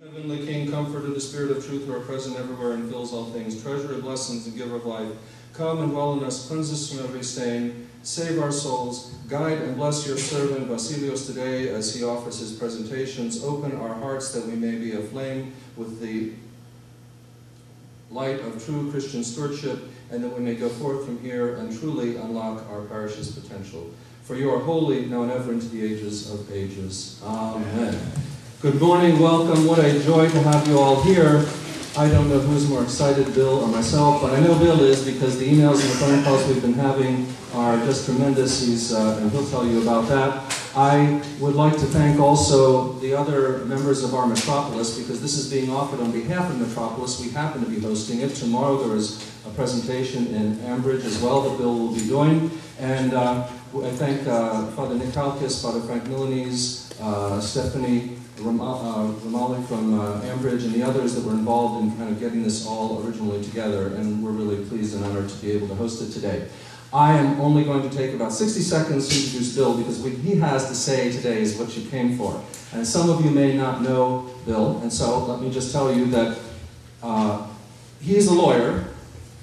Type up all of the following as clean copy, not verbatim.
Heavenly King, comforter, the Spirit of truth, who are present everywhere and fills all things, treasure of blessings and giver of life, come and dwell in us, cleanse us from every stain, save our souls, guide and bless your servant Vasilios today as he offers his presentations. Open our hearts that we may be aflame with the light of true Christian stewardship, and that we may go forth from here and truly unlock our parish's potential. For you are holy, now and ever into the ages of ages. Amen. Good morning, welcome. What a joy to have you all here. I don't know who's more excited, Bill or myself, but I know Bill is because the emails and the phone calls we've been having are just tremendous. And he'll tell you about that. I would like to thank also the other members of our metropolis, because this is being offered on behalf of Metropolis. We happen to be hosting it. Tomorrow there is a presentation in Ambridge as well that Bill will be doing. And I thank Father Nick Kalkis, Father Frank Milanese, Stephanie Romali from Ambridge, and the others that were involved in kind of getting this all originally together, and we're really pleased and honored to be able to host it today. I am only going to take about 60 seconds to introduce Bill, because what he has to say today is what you came for. And some of you may not know Bill, and so let me just tell you that he's a lawyer,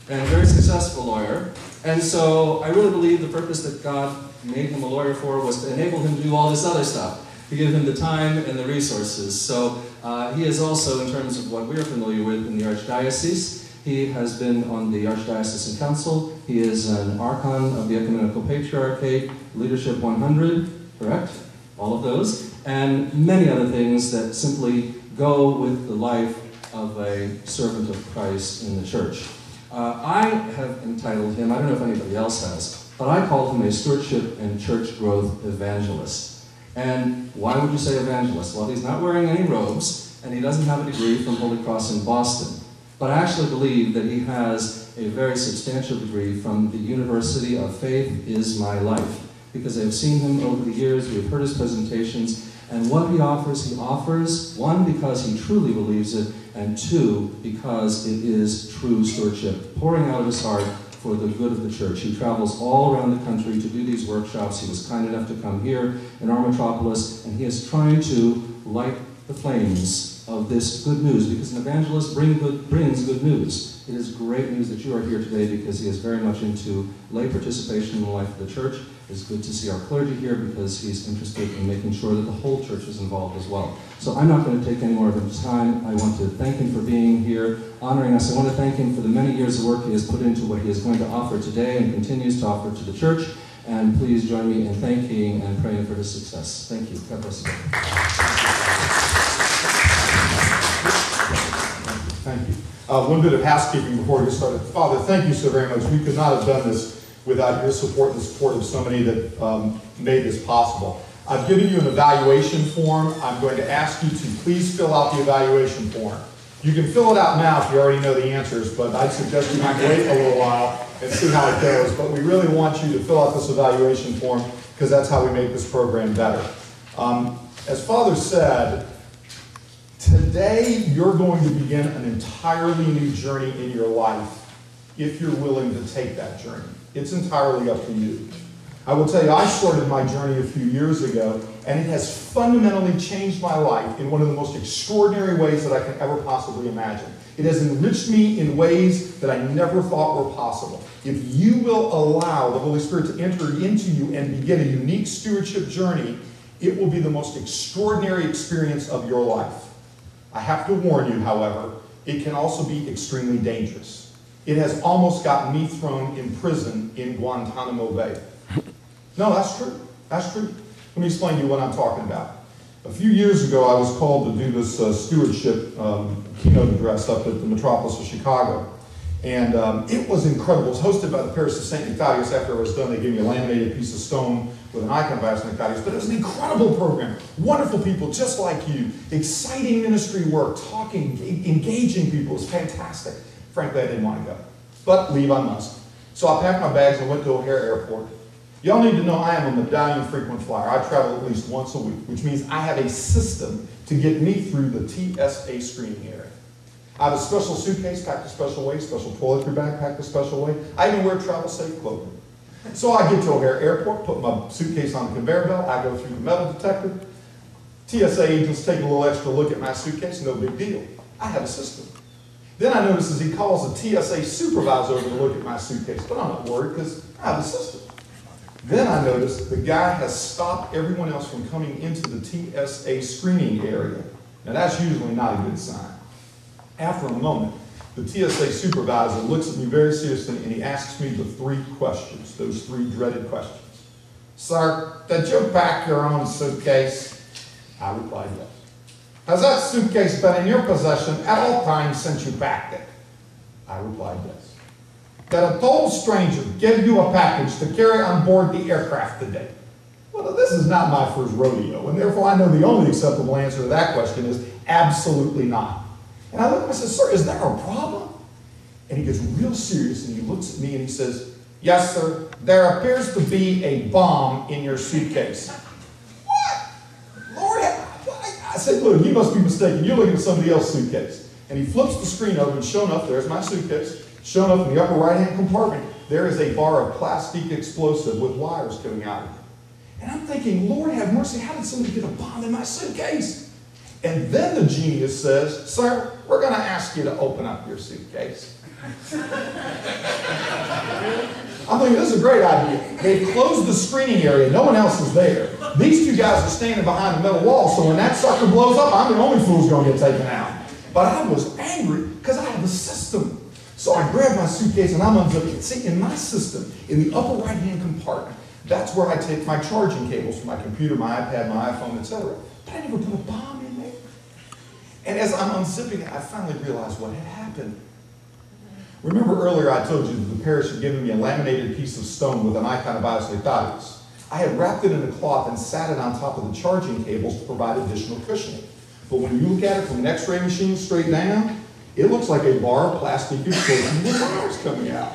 and a very successful lawyer, and so I really believe the purpose that God made him a lawyer for was to enable him to do all this other stuff, to give him the time and the resources. So he is also, in terms of what we're familiar with in the Archdiocese, he has been on the Archdiocesan Council. He is an Archon of the Ecumenical Patriarchate, Leadership 100, correct? All of those. And many other things that simply go with the life of a servant of Christ in the church. I have entitled him, I don't know if anybody else has, but I called him a stewardship and church growth evangelist. And why would you say evangelist? Well, he's not wearing any robes, and he doesn't have a degree from Holy Cross in Boston. But I actually believe that he has a very substantial degree from the University of Faith Is My Life, because I've seen him over the years, we've heard his presentations, and what he offers, one, because he truly believes it, and two, because it is true stewardship, pouring out of his heart for the good of the church. He travels all around the country to do these workshops. He was kind enough to come here in our metropolis, and he is trying to light the flames of this good news, because an evangelist brings good news. It is great news that you are here today, because he is very much into lay participation in the life of the church. It's good to see our clergy here, because he's interested in making sure that the whole church is involved as well. So I'm not going to take any more of his time. I want to thank him for being here, honoring us. I want to thank him for the many years of work he has put into what he is going to offer today and continues to offer to the church. And please join me in thanking and praying for his success. Thank you. God bless you. Thank you. One bit of housekeeping before we get started. Father, thank you so very much. We could not have done this without your support and the support of so many that made this possible. I've given you an evaluation form. I'm going to ask you to please fill out the evaluation form. You can fill it out now if you already know the answers, but I'd suggest you might wait a little while and see how it goes. But we really want you to fill out this evaluation form, because that's how we make this program better. As Father said, today you're going to begin an entirely new journey in your life if you're willing to take that journey. It's entirely up to you. I will tell you, I started my journey a few years ago, and it has fundamentally changed my life in one of the most extraordinary ways that I can ever possibly imagine. It has enriched me in ways that I never thought were possible. If you will allow the Holy Spirit to enter into you and begin a unique stewardship journey, it will be the most extraordinary experience of your life. I have to warn you, however, it can also be extremely dangerous. It has almost gotten me thrown in prison in Guantanamo Bay. No, that's true. That's true. Let me explain to you what I'm talking about. A few years ago, I was called to do this stewardship keynote address up at the metropolis of Chicago. And it was incredible. It was hosted by the parish of St. Euthydius. After I was done, they gave me a laminated piece of stone with an icon of St. Euthydius. But it was an incredible program. Wonderful people just like you. Exciting ministry work, talking, engaging people. It was fantastic. Frankly, I didn't want to go. But leave I must. So I packed my bags and went to O'Hare Airport. Y'all need to know I am a medallion frequent flyer. I travel at least once a week, which means I have a system to get me through the TSA screening area. I have a special suitcase packed a special way, special toiletry bag packed a special way. I even wear travel-safe clothing. So I get to O'Hare Airport, put my suitcase on the conveyor belt, I go through the metal detector, TSA agents take a little extra look at my suitcase, no big deal. I have a system. Then I notice as he calls the TSA supervisor over to look at my suitcase, but I'm not worried because I have a system. Then I notice the guy has stopped everyone else from coming into the TSA screening area. Now that's usually not a good sign. After a moment, the TSA supervisor looks at me very seriously and he asks me the 3 questions, those 3 dreaded questions. Sir, did you pack your own suitcase? I replied yes. Has that suitcase been in your possession at all times since you packed it? I replied yes. Did a total stranger give you a package to carry on board the aircraft today? Well, this is not my first rodeo, and therefore I know the only acceptable answer to that question is absolutely not. And I look and I say, sir, is there a problem? And he gets real serious and he looks at me and he says, yes, sir, there appears to be a bomb in your suitcase. What? Lord, I said, look, you must be mistaken. You're looking at somebody else's suitcase. And he flips the screen over and sure enough, there's my suitcase. Sure enough, in the upper right-hand compartment, there is a bar of plastic explosive with wires coming out of it. And I'm thinking, Lord have mercy, how did somebody get a bomb in my suitcase? And then the genius says, sir, we're going to ask you to open up your suitcase. I'm thinking, this is a great idea. They've closed the screening area. No one else is there. These 2 guys are standing behind the metal wall, so when that sucker blows up, I'm the only fool who's going to get taken out. But I was angry because I have a system. So I grab my suitcase and I'm unzipping it. See, in my system, in the upper right-hand compartment, that's where I take my charging cables for my computer, my iPad, my iPhone, etc. But I never put a bomb in there. And as I'm unzipping it, I finally realized what had happened. Remember earlier I told you that the parish had given me a laminated piece of stone with an icon of Is Stewardship. I had wrapped it in a cloth and sat it on top of the charging cables to provide additional cushioning. But when you look at it from an x-ray machine straight down, it looks like a bar of plastic explosion with wires coming out.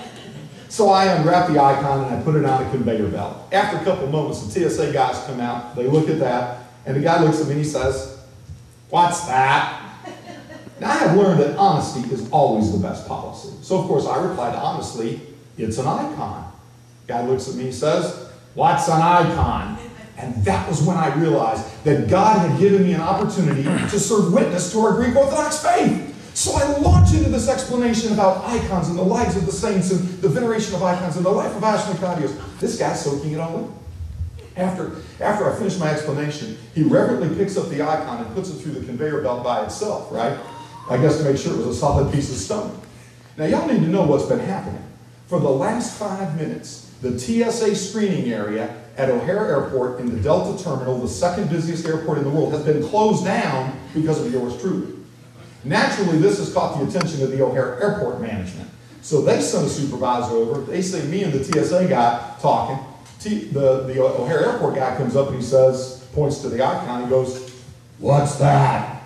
So I unwrap the icon and I put it on a conveyor belt. After a couple moments, the TSA guys come out, they look at that, and the guy looks at me and he says, what's that? Now I have learned that honesty is always the best policy. So of course I replied honestly, it's an icon. Guy looks at me and says, what's an icon? And that was when I realized that God had given me an opportunity to serve witness to our Greek Orthodox faith. So I launch into this explanation about icons and the lives of the saints and the veneration of icons and the life of Ashnakadios. This guy's soaking it all in. After I finish my explanation, he reverently picks up the icon and puts it through the conveyor belt by itself, right? I guess to make sure it was a solid piece of stone. Now y'all need to know what's been happening. For the last 5 minutes, the TSA screening area at O'Hare Airport in the Delta Terminal, the 2nd busiest airport in the world, has been closed down because of yours truly. Naturally, this has caught the attention of the O'Hare Airport management. So they sent a supervisor over. They say me and the TSA guy talking. The O'Hare Airport guy comes up and he says, points to the icon, he goes, what's that?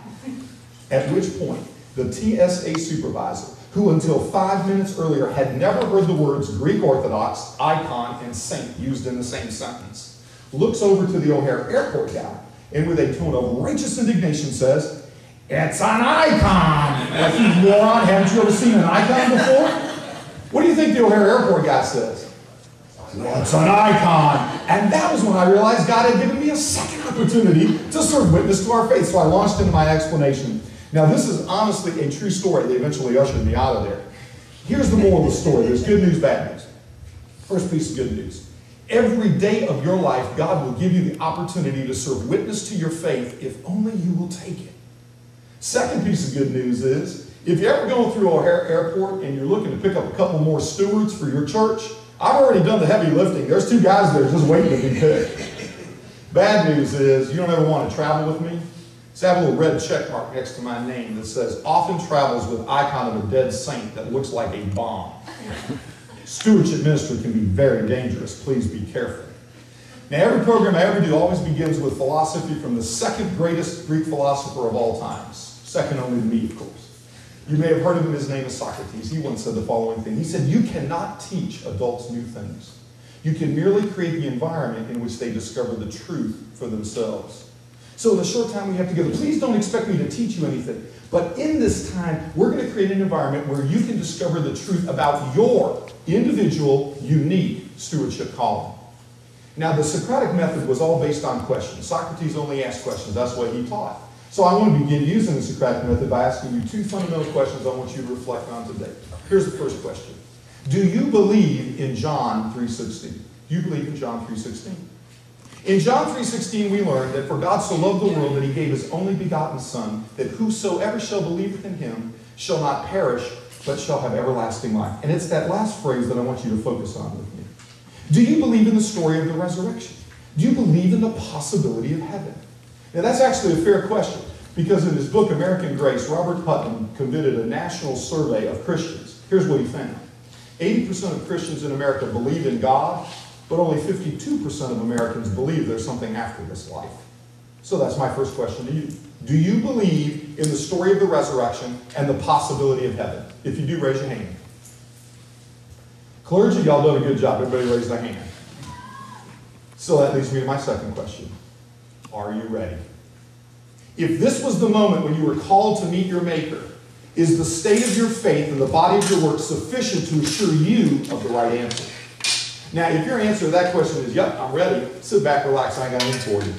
At which point, the TSA supervisor, who until 5 minutes earlier had never heard the words Greek Orthodox, icon, and saint used in the same sentence, looks over to the O'Hare Airport guy and with a tone of righteous indignation says, it's an icon! Like, you moron, haven't you ever seen an icon before? What do you think the O'Hare Airport guy says? Well, it's an icon. And that was when I realized God had given me a second opportunity to serve witness to our faith. So I launched into my explanation. Now, this is honestly a true story. They eventually ushered me out of there. Here's the moral of the story. There's good news, bad news. First piece of good news. Every day of your life, God will give you the opportunity to serve witness to your faith if only you will take it. Second piece of good news is, if you're ever going through O'Hare Airport and you're looking to pick up a couple more stewards for your church, I've already done the heavy lifting. There's 2 guys there just waiting to be picked. Bad news is, you don't ever want to travel with me? So I have a little red check mark next to my name that says, often travels with icon of a dead saint that looks like a bomb. Stewardship ministry can be very dangerous. Please be careful. Now, every program I ever do always begins with philosophy from the 2nd greatest Greek philosopher of all times. Second only to me, of course. You may have heard of him. His name is Socrates. He once said the following thing. He said, you cannot teach adults new things. You can merely create the environment in which they discover the truth for themselves. So in the short time we have together, please don't expect me to teach you anything. But in this time, we're going to create an environment where you can discover the truth about your individual, unique stewardship calling. Now, the Socratic Method was all based on questions. Socrates only asked questions. That's what he taught. So I want to begin using the Socratic Method by asking you two fundamental questions I want you to reflect on today. Here's the first question. Do you believe in John 3:16? Do you believe in John 3:16? In John 3:16, we learn that for God so loved the world that he gave his only begotten Son, that whosoever shall believe in him shall not perish, but shall have everlasting life. And it's that last phrase that I want you to focus on with me. Do you believe in the story of the resurrection? Do you believe in the possibility of heaven? Now that's actually a fair question, because in his book, American Grace, Robert Putnam conducted a national survey of Christians. Here's what he found. 80% of Christians in America believe in God, but only 52% of Americans believe there's something after this life. So that's my first question to you. Do you believe in the story of the resurrection and the possibility of heaven? If you do, raise your hand. Clergy, y'all done a good job. Everybody raise their hand. So that leads me to my second question. Are you ready? If this was the moment when you were called to meet your Maker, is the state of your faith and the body of your work sufficient to assure you of the right answer? Now, if your answer to that question is, yep, I'm ready, sit back, relax, I ain't got anything for you.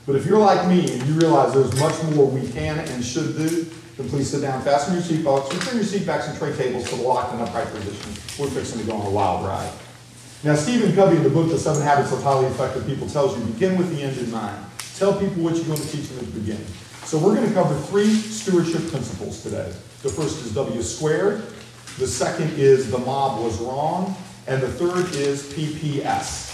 But if you're like me and you realize there's much more we can and should do, then please sit down, fasten your seatbelts, return your seatbacks and tray tables to the locked and upright position. We're fixing to go on a wild ride. Now, Stephen Covey in the book, The 7 Habits of Highly Effective People, tells you, begin with the end in mind. Tell people what you're going to teach them at the beginning. So we're going to cover 3 stewardship principles today. The first is W squared. The second is the mob was wrong. And the third is PPS.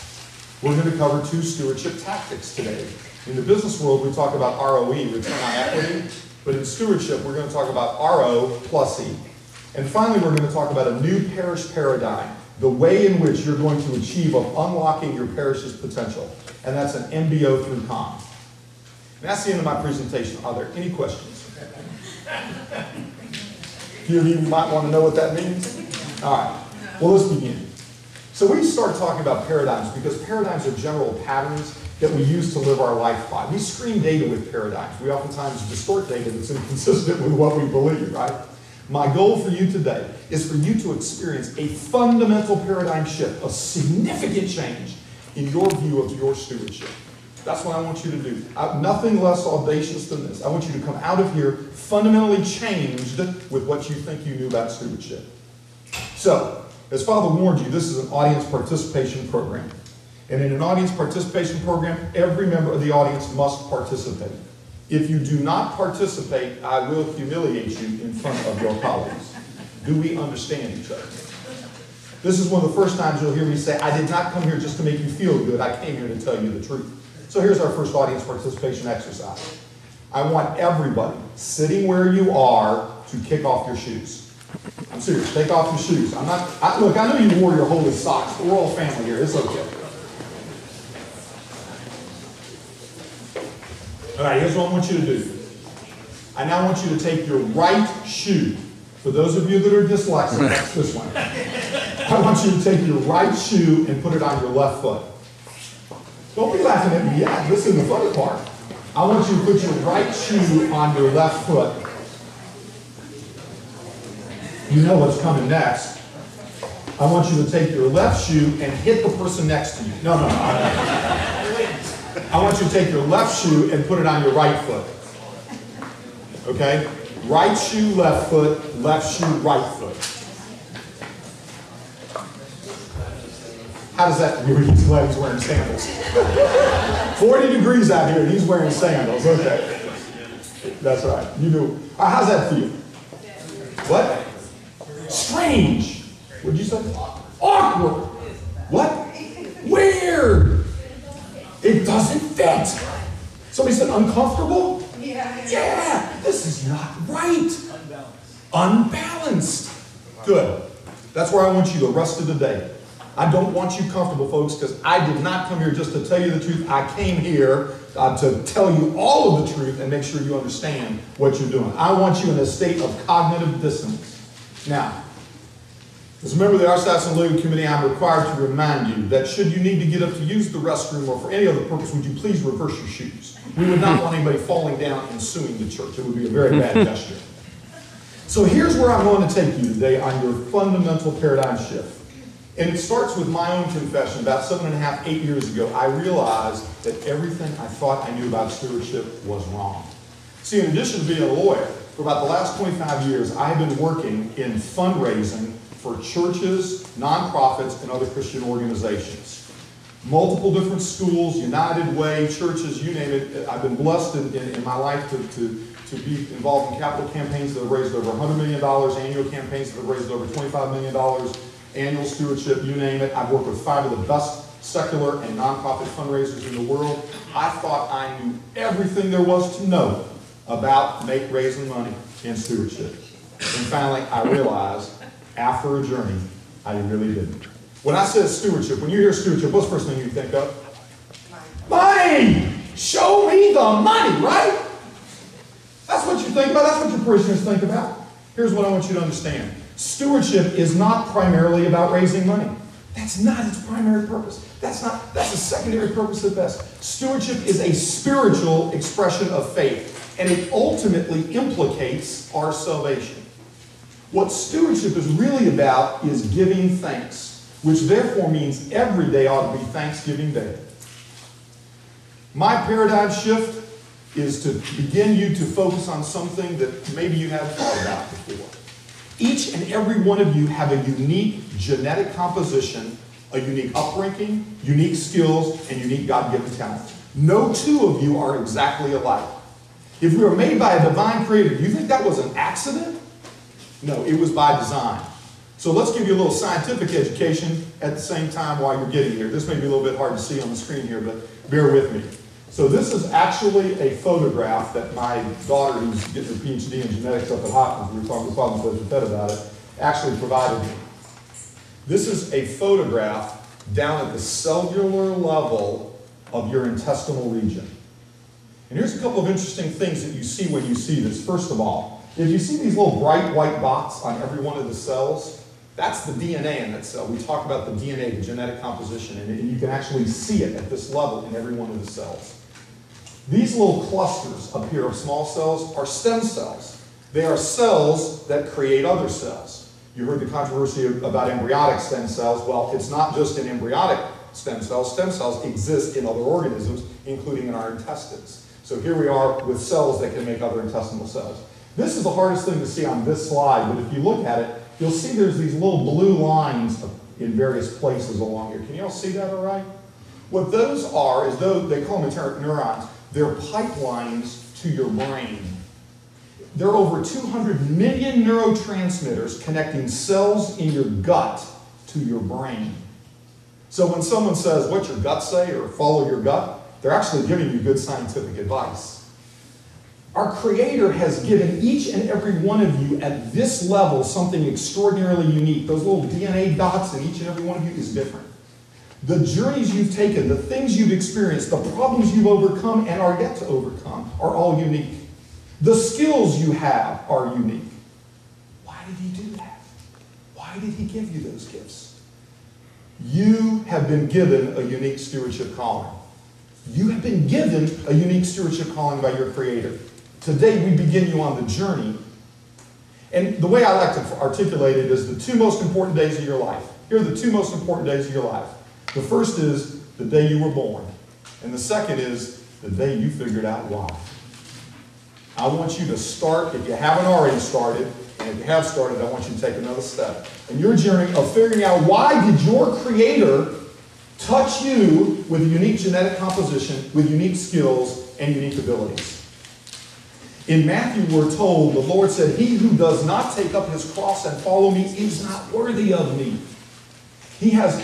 We're going to cover 2 stewardship tactics today. In the business world, we talk about ROE, return on equity. But in stewardship, we're going to talk about RO plus E. And finally, we're going to talk about a new parish paradigm, the way in which you're going to achieve of unlocking your parish's potential. And that's an MBO through COM. And that's the end of my presentation. Are there any questions? Few of you might want to know what that means. All right. Well, let's begin. So we start talking about paradigms because paradigms are general patterns that we use to live our life by. We screen data with paradigms. We oftentimes distort data that's inconsistent with what we believe, right? My goal for you today is for you to experience a fundamental paradigm shift, a significant change in your view of your stewardship. That's what I want you to do. Nothing less audacious than this. I want you to come out of here fundamentally changed with what you think you knew about stewardship. So, as Father warned you, this is an audience participation program. And in an audience participation program, every member of the audience must participate. If you do not participate, I will humiliate you in front of your colleagues. Do we understand each other? This is one of the first times you'll hear me say, I did not come here just to make you feel good. I came here to tell you the truth. So here's our first audience participation exercise. I want everybody sitting where you are to kick off your shoes. I'm serious. Take off your shoes. Look, I know you wore your holy socks, but we're all family here. It's okay. All right, here's what I want you to do. I now want you to take your right shoe. For those of you that are dyslexic, that's this one. I want you to take your right shoe and put it on your left foot. Don't be laughing at me yet. This is the funny part. I want you to put your right shoe on your left foot. You know what's coming next. I want you to take your left shoe and hit the person next to you. No. I want you to take your left shoe and put it on your right foot. Okay? Right shoe, left foot, left shoe, right foot. How does that feel? He's glad he's wearing sandals. 40 degrees out here and he's wearing sandals. Okay. That's right. You do. How's that feel? What? Strange. What'd you say? Awkward. What? Weird. It doesn't fit. Somebody said uncomfortable? Yeah. This is not right. Unbalanced. Good. That's where I want you the rest of the day. I don't want you comfortable, folks, because I did not come here just to tell you the truth. I came here to tell you all of the truth and make sure you understand what you're doing. I want you in a state of cognitive dissonance. Now, as a member of the Archdiocese and Legal Committee, I'm required to remind you that should you need to get up to use the restroom or for any other purpose, would you please reverse your shoes? We would not want anybody falling down and suing the church. It would be a very bad gesture. So here's where I'm going to take you today on your fundamental paradigm shift. And it starts with my own confession. About 7.5, 8 years ago, I realized that everything I thought I knew about stewardship was wrong. See, in addition to being a lawyer, for about the last 25 years, I have been working in fundraising for churches, nonprofits, and other Christian organizations. Multiple different schools, United Way, churches, you name it. I've been blessed in my life to be involved in capital campaigns that have raised over $100 million, annual campaigns that have raised over $25 million, annual stewardship, you name it. I've worked with 5 of the best secular and nonprofit fundraisers in the world. I thought I knew everything there was to know about raising money and stewardship. And finally, I realized, after a journey, I really didn't. When I said stewardship, when you hear stewardship, what's the first thing you think of? Money! Show me the money, right? That's what you think about. That's what your parishioners think about. Here's what I want you to understand. Stewardship is not primarily about raising money. That's not its primary purpose. That's a secondary purpose at best. Stewardship is a spiritual expression of faith, and it ultimately implicates our salvation. What stewardship is really about is giving thanks, which therefore means every day ought to be Thanksgiving Day. My paradigm shift is to begin you to focus on something that maybe you haven't thought about before. Each and every one of you have a unique genetic composition, a unique upbringing, unique skills, and unique God-given talent. No two of you are exactly alike. If we were made by a divine creator, do you think that was an accident? No, it was by design. So let's give you a little scientific education at the same time while you're getting here. This may be a little bit hard to see on the screen here, but bear with me. So this is actually a photograph that my daughter, who's getting her PhD in genetics up at Hopkins, we were talking to Father Fed about it, actually provided me. This is a photograph down at the cellular level of your intestinal region. And here's a couple of interesting things that you see when you see this. First of all, if you see these little bright white dots on every one of the cells, that's the DNA in that cell. We talk about the DNA, the genetic composition, and you can actually see it at this level in every one of the cells. These little clusters up here of small cells are stem cells. They are cells that create other cells. You heard the controversy about embryonic stem cells. Well, it's not just in embryonic stem cells. Stem cells exist in other organisms, including in our intestines. So here we are with cells that can make other intestinal cells. This is the hardest thing to see on this slide, but if you look at it, you'll see there's these little blue lines in various places along here. Can you all see that all right? What those are is, though they call them neurons, they're pipelines to your brain. There are over 200 million neurotransmitters connecting cells in your gut to your brain. So when someone says, "What's your gut say?" or "follow your gut," they're actually giving you good scientific advice. Our Creator has given each and every one of you at this level something extraordinarily unique. Those little DNA dots in each and every one of you is different. The journeys you've taken, the things you've experienced, the problems you've overcome and are yet to overcome are all unique. The skills you have are unique. Why did He do that? Why did He give you those gifts? You have been given a unique stewardship calling. You have been given a unique stewardship calling by your Creator. Today we begin you on the journey. And the way I like to articulate it is the 2 most important days of your life. Here are the 2 most important days of your life. The first is the day you were born. And the second is the day you figured out why. I want you to start, if you haven't already started, and if you have started, I want you to take another step. And your journey of figuring out why did your Creator touch you with a unique genetic composition, with unique skills, and unique abilities. In Matthew, we're told, the Lord said, "He who does not take up his cross and follow me is not worthy of me." He has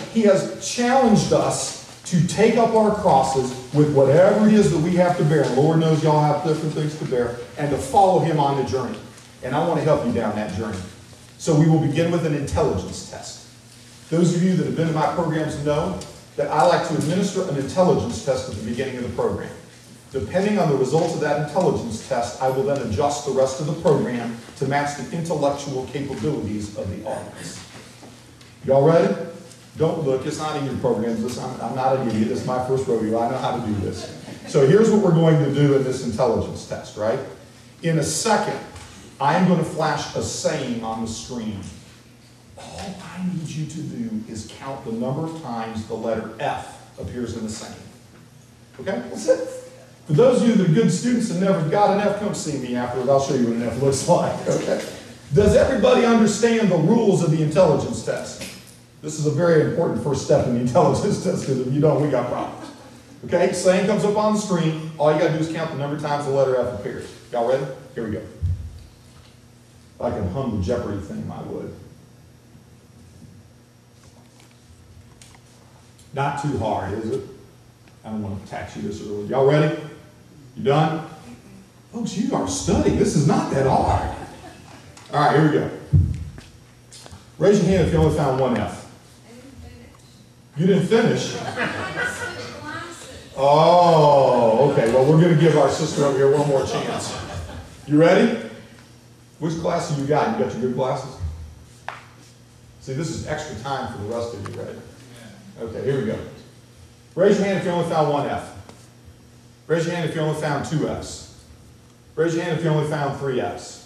challenged us to take up our crosses with whatever it is that we have to bear. And Lord knows y'all have different things to bear. And to follow Him on the journey. And I want to help you down that journey. So we will begin with an intelligence test. Those of you that have been to my programs know that I like to administer an intelligence test at the beginning of the program. Depending on the results of that intelligence test, I will then adjust the rest of the program to match the intellectual capabilities of the audience. Y'all ready? Don't look, it's not in your programs. I'm not an idiot. This is my first rodeo. I know how to do this. So here's what we're going to do in this intelligence test, right? In a second, I am going to flash a saying on the screen. all I need you to do is count the number of times the letter F appears in the saying. Okay? That's it. For those of you that are good students and never got an F, come see me afterwards. I'll show you what an F looks like. Okay? Does everybody understand the rules of the intelligence test? This is a very important first step in the intelligence test, because if you don't, we got problems. Okay? Saying comes up on the screen. All you got to do is count the number of times the letter F appears. Y'all ready? Here we go. If I can hum the Jeopardy theme, I would. Not too hard, is it? I don't want to tax you this early. Y'all ready? You done? Folks, you are studying. This is not that hard. All right, here we go. Raise your hand if you only found one F. You didn't finish? Oh, okay. Well, we're going to give our sister over here one more chance. You ready? Which glasses you got? You got your good glasses? See, this is extra time for the rest of you, right? Okay, here we go. Raise your hand if you only found one F. Raise your hand if you only found two Fs. Raise your hand if you only found three Fs.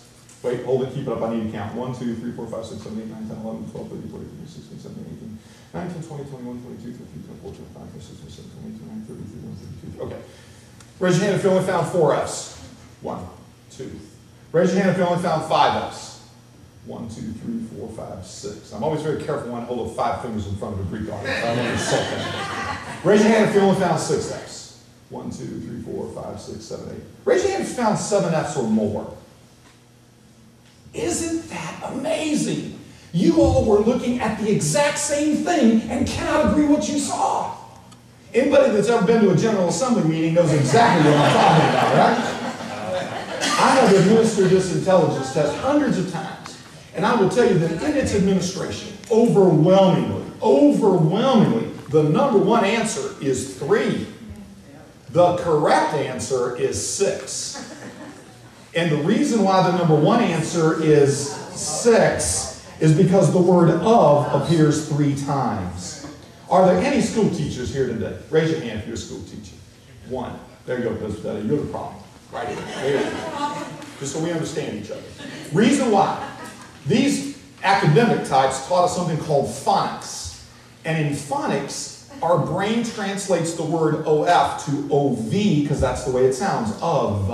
Wait, hold it, keep it up. I need to count. 1, 2, 3, 4, 5, 6, 7, 8, 9, 10, 11, 12, 13, 14, 15, 16, 17, 18, 19, 20, 21, 22, 23, 24, 25, 26, 27, 28, 29, 30, 31, 32. Okay. Raise your hand if you only found four Fs. 1, 2. Raise your hand if you only found five Fs. 1, 2, 3, 4, 5, 6. I'm always very careful when I hold up 5 fingers in front of a Greek audience. I don't want to insult them. Raise your hand if you only found 6 Fs. 1, 2, 3, 4, 5, 6, 7, 8. Raise your hand if you found 7 Fs or more. Isn't that amazing? You all were looking at the exact same thing and cannot agree what you saw. Anybody that's ever been to a General Assembly meeting knows exactly what I'm talking about, right? I have administered this intelligence test hundreds of times, and I will tell you that in its administration, overwhelmingly, the number one answer is 3. The correct answer is 6. And the reason why the number one answer is 6 is because the word of appears 3 times. Are there any school teachers here today? Raise your hand if you're a school teacher. 1. There you go, Mr. You're the problem. Right here. There you go. Just so we understand each other. Reason why. These academic types taught us something called phonics. And in phonics, our brain translates the word OF to OV because that's the way it sounds. Of.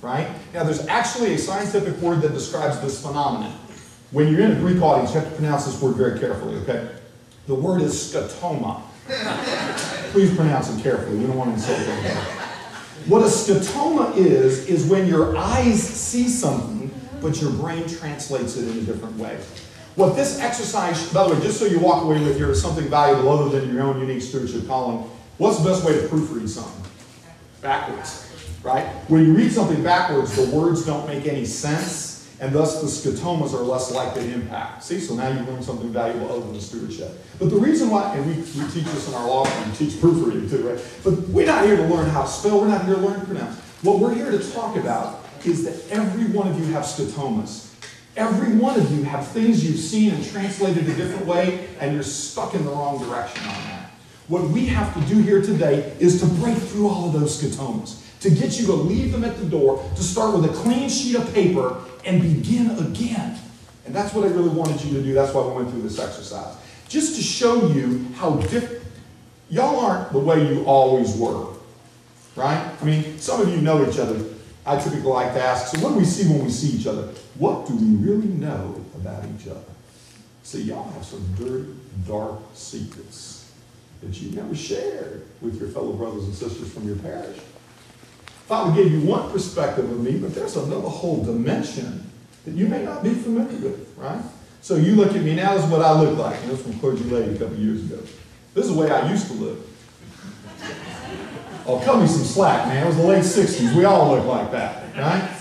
Right? Now, there's actually a scientific word that describes this phenomenon. When you're in a Greek audience, you have to pronounce this word very carefully, okay? The word is scotoma. Please pronounce it carefully. We don't want to insult anybody. What a scotoma is when your eyes see something, but your brain translates it in a different way. What this exercise, by the way, just so you walk away with here is something valuable other than your own unique stewardship column. What's the best way to proofread something? Backwards. Right? When you read something backwards, the words don't make any sense, and thus the scotomas are less likely to impact. See, so now you learn something valuable other than stewardship. But the reason why, and we teach this in our law school, we teach proofreading too, right? But we're not here to learn how to spell, we're not here to learn to pronounce. What we're here to talk about is that every one of you have scotomas. Every one of you have things you've seen and translated a different way, and you're stuck in the wrong direction on that. What we have to do here today is to break through all of those scotomas, to get you to leave them at the door, to start with a clean sheet of paper and begin again. And that's what I really wanted you to do. That's why we went through this exercise. Just to show you how different, y'all aren't the way you always were, right? I mean, some of you know each other. I typically like to ask, so what do we see when we see each other? What do we really know about each other? See, y'all have some dirty, dark secrets that you never shared with your fellow brothers and sisters from your parish. Father gave you one perspective of me, but there's another whole dimension that you may not be familiar with, right? So you look at me now, this is what I look like. And this from Clergy Lady a couple years ago. This is the way I used to live. Oh, cut me some slack, man. It was the late 60s. We all look like that, right?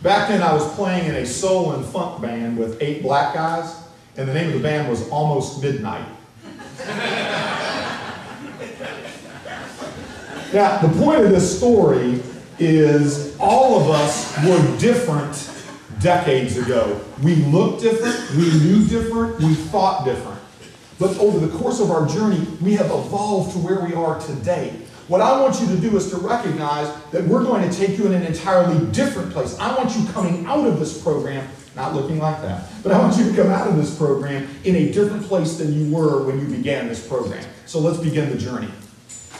Back then I was playing in a soul and funk band with 8 black guys, and the name of the band was Almost Midnight. Now, the point of this story is all of us were different decades ago. We looked different, we knew different, we thought different. But over the course of our journey, we have evolved to where we are today. What I want you to do is to recognize that we're going to take you in an entirely different place. I want you coming out of this program Not looking like that. But I want you to come out of this program in a different place than you were when you began this program. So let's begin the journey.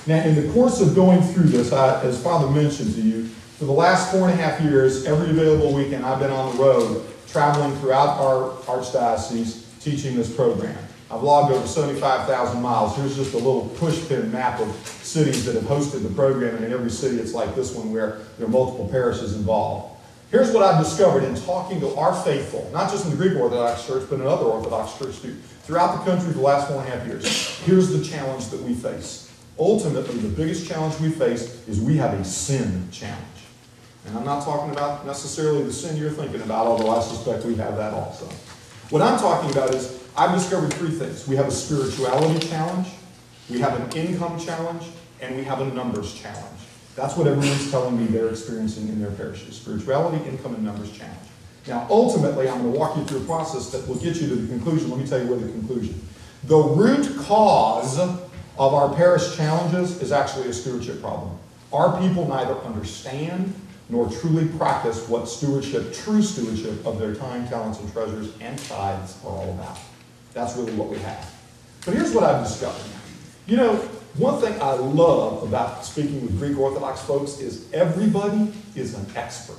Now, in the course of going through this, as Father mentioned to you, for the last 4.5 years, every available weekend, I've been on the road, traveling throughout our archdiocese, teaching this program. I've logged over 75,000 miles. Here's just a little pushpin map of cities that have hosted the program, and in every city it's like this one where there are multiple parishes involved. Here's what I've discovered in talking to our faithful, not just in the Greek Orthodox Church, but in other Orthodox churches too, throughout the country for the last 4.5 years. Here's the challenge that we face. Ultimately, the biggest challenge we face is we have a sin challenge. And I'm not talking about necessarily the sin you're thinking about, although I suspect we have that also. What I'm talking about is, I've discovered 3 things. We have a spirituality challenge, we have an income challenge, and we have a numbers challenge. That's what everyone's telling me they're experiencing in their parishes. Spirituality, income, and numbers challenge. Now, ultimately, I'm going to walk you through a process that will get you to the conclusion. Let me tell you where the conclusion. The root cause of our parish challenges is actually a stewardship problem. Our people neither understand nor truly practice what stewardship, true stewardship of their time, talents, and treasures, and tithes are all about. That's really what we have. But here's what I've discovered. You know, one thing I love about speaking with Greek Orthodox folks is everybody is an expert.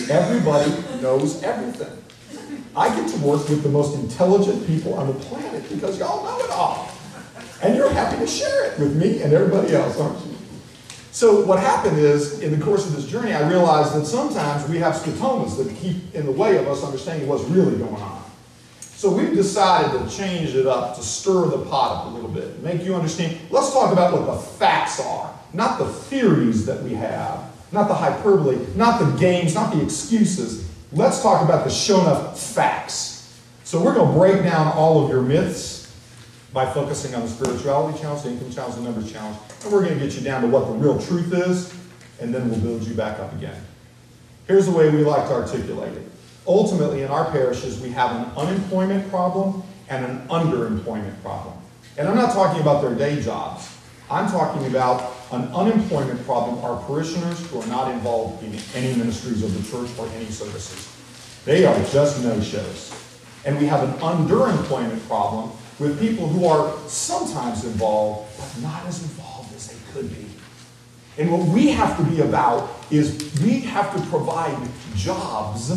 Everybody knows everything. I get to work with the most intelligent people on the planet because y'all know it all. And you're happy to share it with me and everybody else, aren't you? So what happened is, in the course of this journey, I realized that sometimes we have scotomas that keep in the way of us understanding what's really going on. So we've decided to change it up, to stir the pot up a little bit, make you understand. Let's talk about what the facts are, not the theories that we have, not the hyperbole, not the games, not the excuses. Let's talk about the shown up facts. So we're going to break down all of your myths by focusing on the spirituality challenge, the income challenge, the numbers challenge, and we're going to get you down to what the real truth is, and then we'll build you back up again. Here's the way we like to articulate it. Ultimately, in our parishes, we have an unemployment problem and an underemployment problem. And I'm not talking about their day jobs. I'm talking about an unemployment problem are parishioners who are not involved in any ministries of the church or any services. They are just no-shows. And we have an underemployment problem with people who are sometimes involved, but not as involved as they could be. And what we have to be about is we have to provide jobs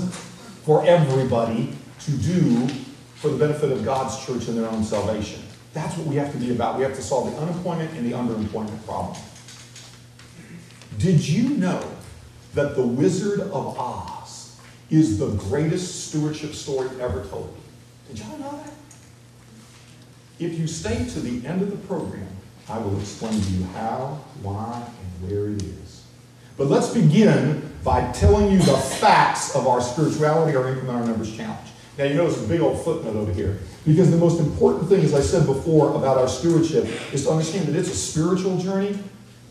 for everybody to do for the benefit of God's church and their own salvation. That's what we have to be about. We have to solve the unemployment and the underemployment problem. Did you know that The Wizard of Oz is the greatest stewardship story ever told? Did y'all know that? If you stay to the end of the program, I will explain to you how, why, and where it is. But let's begin by telling you the facts of our spirituality, our income, and our numbers challenge. Now, you notice a big old footnote over here. Because the most important thing, as I said before, about our stewardship is to understand that it's a spiritual journey,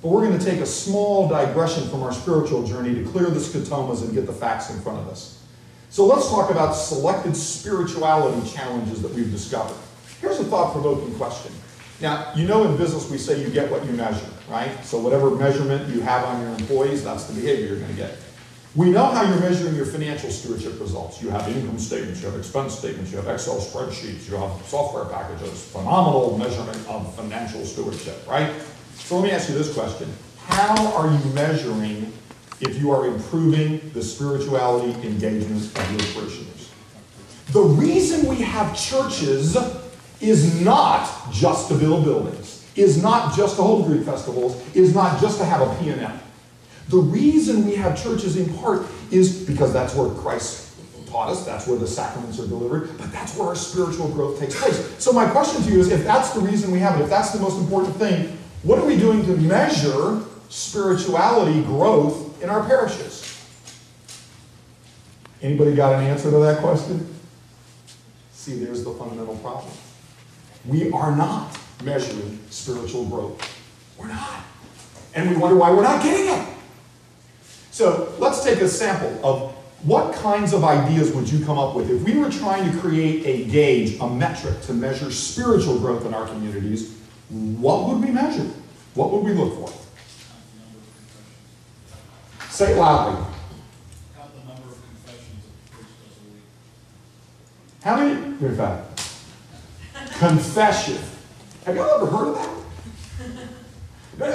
but we're going to take a small digression from our spiritual journey to clear the scotomas and get the facts in front of us. So let's talk about selected spirituality challenges that we've discovered. Here's a thought-provoking question. Now, you know in business we say you get what you measure, right? So whatever measurement you have on your employees, that's the behavior you're going to get. We know how you're measuring your financial stewardship results. You have income statements, you have expense statements, you have Excel spreadsheets, you have software packages, phenomenal measurement of financial stewardship, right? So let me ask you this question. How are you measuring if you are improving the spirituality engagement of your parishioners? The reason we have churches is not just to build buildings, is not just to hold Greek festivals, is not just to have a P&L. The reason we have churches in part is because that's where Christ taught us, that's where the sacraments are delivered, but that's where our spiritual growth takes place. So my question to you is, if that's the reason we have it, if that's the most important thing, what are we doing to measure spirituality growth in our parishes? Anybody got an answer to that question? See, there's the fundamental problem. We are not measuring spiritual growth. We're not. And we wonder why we're not getting it. So let's take a sample of what kinds of ideas would you come up with if we were trying to create a gauge, a metric to measure spiritual growth in our communities. What would we measure? What would we look for? Say it loudly. Count the number of confessions a priest does a week. How many? In fact, confession. Have y'all ever heard of that?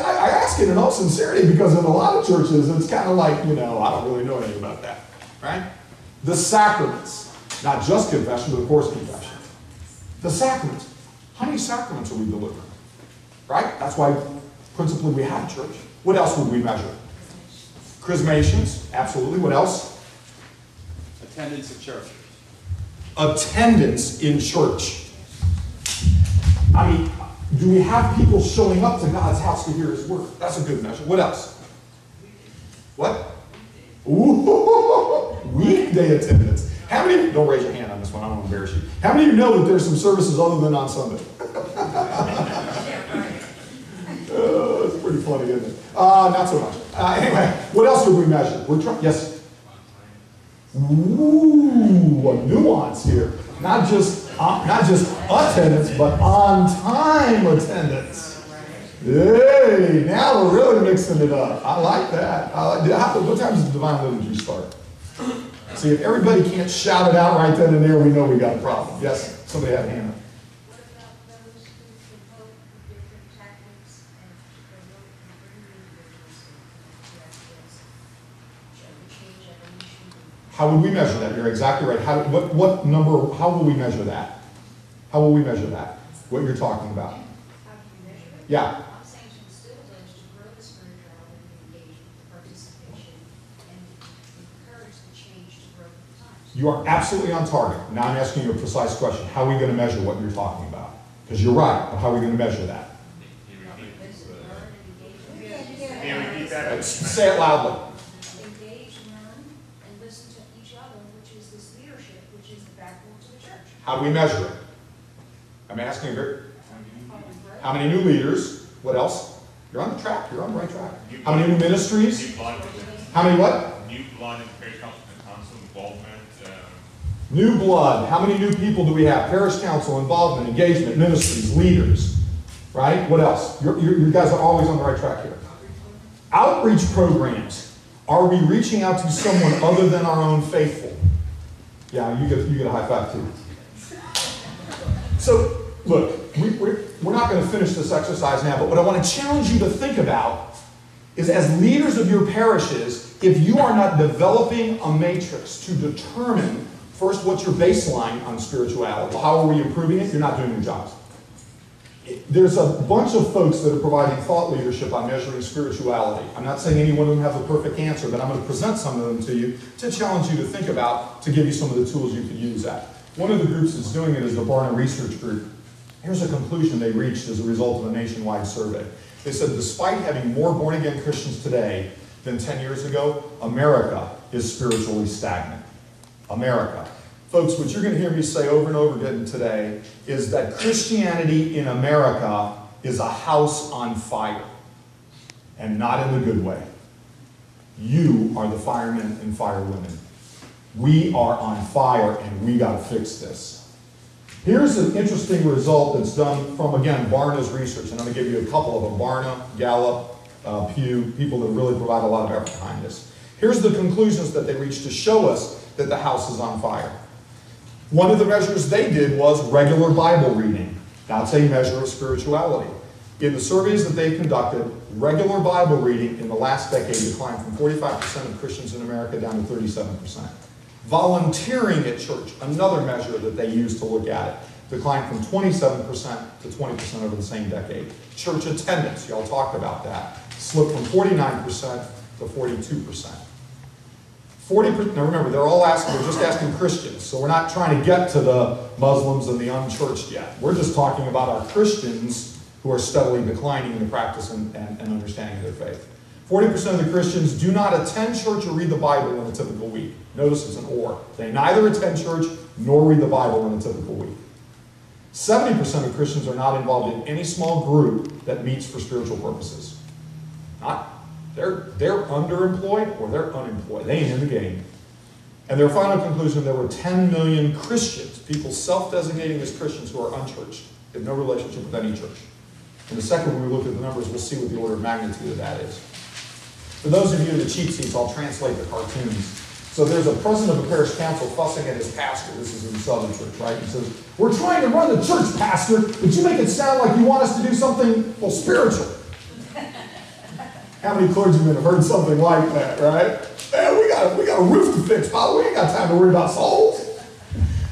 I ask it in all sincerity because in a lot of churches, it's kind of like, I don't really know anything about that, right? The sacraments. Not just confession, but of course confession. The sacraments. How many sacraments are we delivering? Right? That's why principally we have church. What else would we measure? Chrismations. Absolutely. What else? Attendance at church. Attendance in church. I mean, do we have people showing up to God's house to hear His word? That's a good measure. What else? What? Ooh, weekday attendance. How many, don't raise your hand on this one, I don't want to embarrass you. How many of you know that there's some services other than on Sunday? It's pretty funny, isn't it? Not so much. Anyway, what else would we measure? We're trying, yes? Ooh, a nuance here. Not just attendance, but on-time attendance. Hey, now we're really mixing it up. I like that. What time does divine liturgy start? See, if everybody can't shout it out right then and there, we know we got a problem. Yes? Somebody had a hand up. What about those who promote different tactics and promote and bring individuals to change evolution? How would we measure that? You're exactly right. What number, how will we measure that? How will we measure that? What you're talking about? How do you measure it? Yeah. I'm saying to instill those to grow the spirituality, the engagement, the participation, and encourage the change to grow with the times. You are absolutely on target. Now I'm asking you a precise question. How are we going to measure what you're talking about? Because you're right, but how are we going to measure that? Say it loudly. Engage, learn, and listen to each other, which is this leadership, which is the backbone to the church. How do we measure it? I'm asking how many new leaders? What else? You're on the track. You're on the right track. How many new ministries? New blood. How many what? New blood in parish council involvement. New blood. How many new people do we have? Parish council involvement, engagement, ministries, leaders. Right? What else? You guys are always on the right track here. Outreach programs. Are we reaching out to someone other than our own faithful? Yeah, you get a high five too. So, look, we're not going to finish this exercise now, but what I want to challenge you to think about is, as leaders of your parishes, if you are not developing a matrix to determine, first, what's your baseline on spirituality? How are we improving it? You're not doing your jobs. There's a bunch of folks that are providing thought leadership on measuring spirituality. I'm not saying any one of them have the perfect answer, but I'm going to present some of them to you to challenge you to think about, to give you some of the tools you could use at. One of the groups that's doing it is the Barna Research Group. Here's a conclusion they reached as a result of a nationwide survey. They said, despite having more born-again Christians today than 10 years ago, America is spiritually stagnant. America. Folks, what you're going to hear me say over and over again today is that Christianity in America is a house on fire, and not in the good way. You are the firemen and firewomen. We are on fire, and we got to fix this. Here's an interesting result that's done from, again, Barna's research, and I'm going to give you a couple of them. Barna, Gallup, Pew, people that really provide a lot of effort behind this. Here's the conclusions that they reached to show us that the house is on fire. One of the measures they did was regular Bible reading. That's a measure of spirituality. In the surveys that they conducted, regular Bible reading in the last decade declined from 45% of Christians in America down to 37%. Volunteering at church, another measure that they used to look at it, declined from 27% to 20% over the same decade. Church attendance, y'all talked about that, slipped from 49% to 42%. 40%, now remember, we're just asking Christians, so we're not trying to get to the Muslims and the unchurched yet. We're just talking about our Christians who are steadily declining in the practice and understanding of their faith. 40% of the Christians do not attend church or read the Bible in a typical week. Notice it's an or. They neither attend church nor read the Bible in a typical week. 70% of Christians are not involved in any small group that meets for spiritual purposes. They're underemployed or they're unemployed. They ain't in the game. And their final conclusion, there were 10 million Christians, people self-designating as Christians who are unchurched, have no relationship with any church. In a second, when we look at the numbers, we'll see what the order of magnitude of that is. For those of you in the cheap seats, I'll translate the cartoons. So there's a president of a parish council fussing at his pastor. This is in the Southern Church, right? He says, we're trying to run the church, pastor, but you make it sound like you want us to do something, well, spiritual. How many clergymen have heard something like that, right? Man, we got a roof to fix, Father. We ain't got time to worry about souls.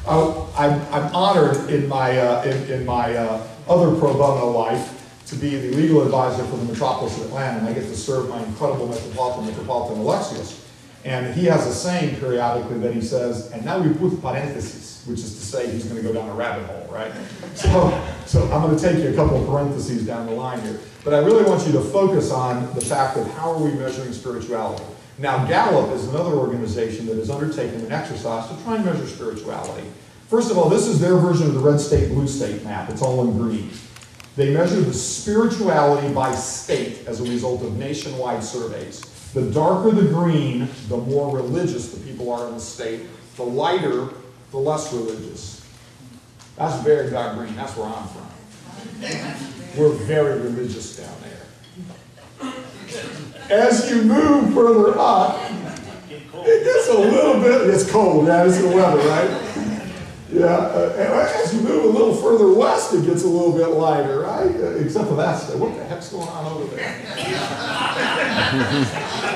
I'm honored in my other pro bono life to be the legal advisor for the metropolis of Atlanta, and I get to serve my incredible Metropolitan Alexius. And he has a saying periodically that he says, and now we put parentheses, which is to say he's going to go down a rabbit hole, right? So I'm going to take you a couple of parentheses down the line here. But I really want you to focus on the fact of how are we measuring spirituality. Now, Gallup is another organization that has undertaken an exercise to try and measure spirituality. First of all, this is their version of the red state, blue state map. It's all in green. They measure the spirituality by state as a result of nationwide surveys. The darker the green, the more religious the people are in the state. The lighter, the less religious. That's very dark green. That's where I'm from. We're very religious down there. As you move further up, it gets a little bit, it's cold, yeah, it's the weather, right? Yeah, as you move a little further west, it gets a little bit lighter, right? Except for that stuff. What the heck's going on over there?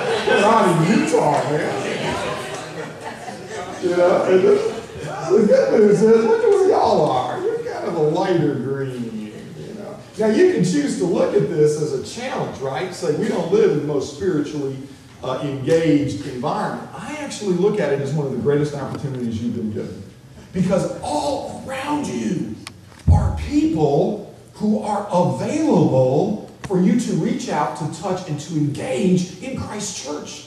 What's going on in Utah, man? You know, and the good news is, look at where y'all are. You're kind of a lighter green, you know. Now, you can choose to look at this as a challenge, right? Say, we don't live in the most spiritually engaged environment. I actually look at it as one of the greatest opportunities you've been given. Because all around you are people who are available for you to reach out, to touch, and to engage in Christ's church.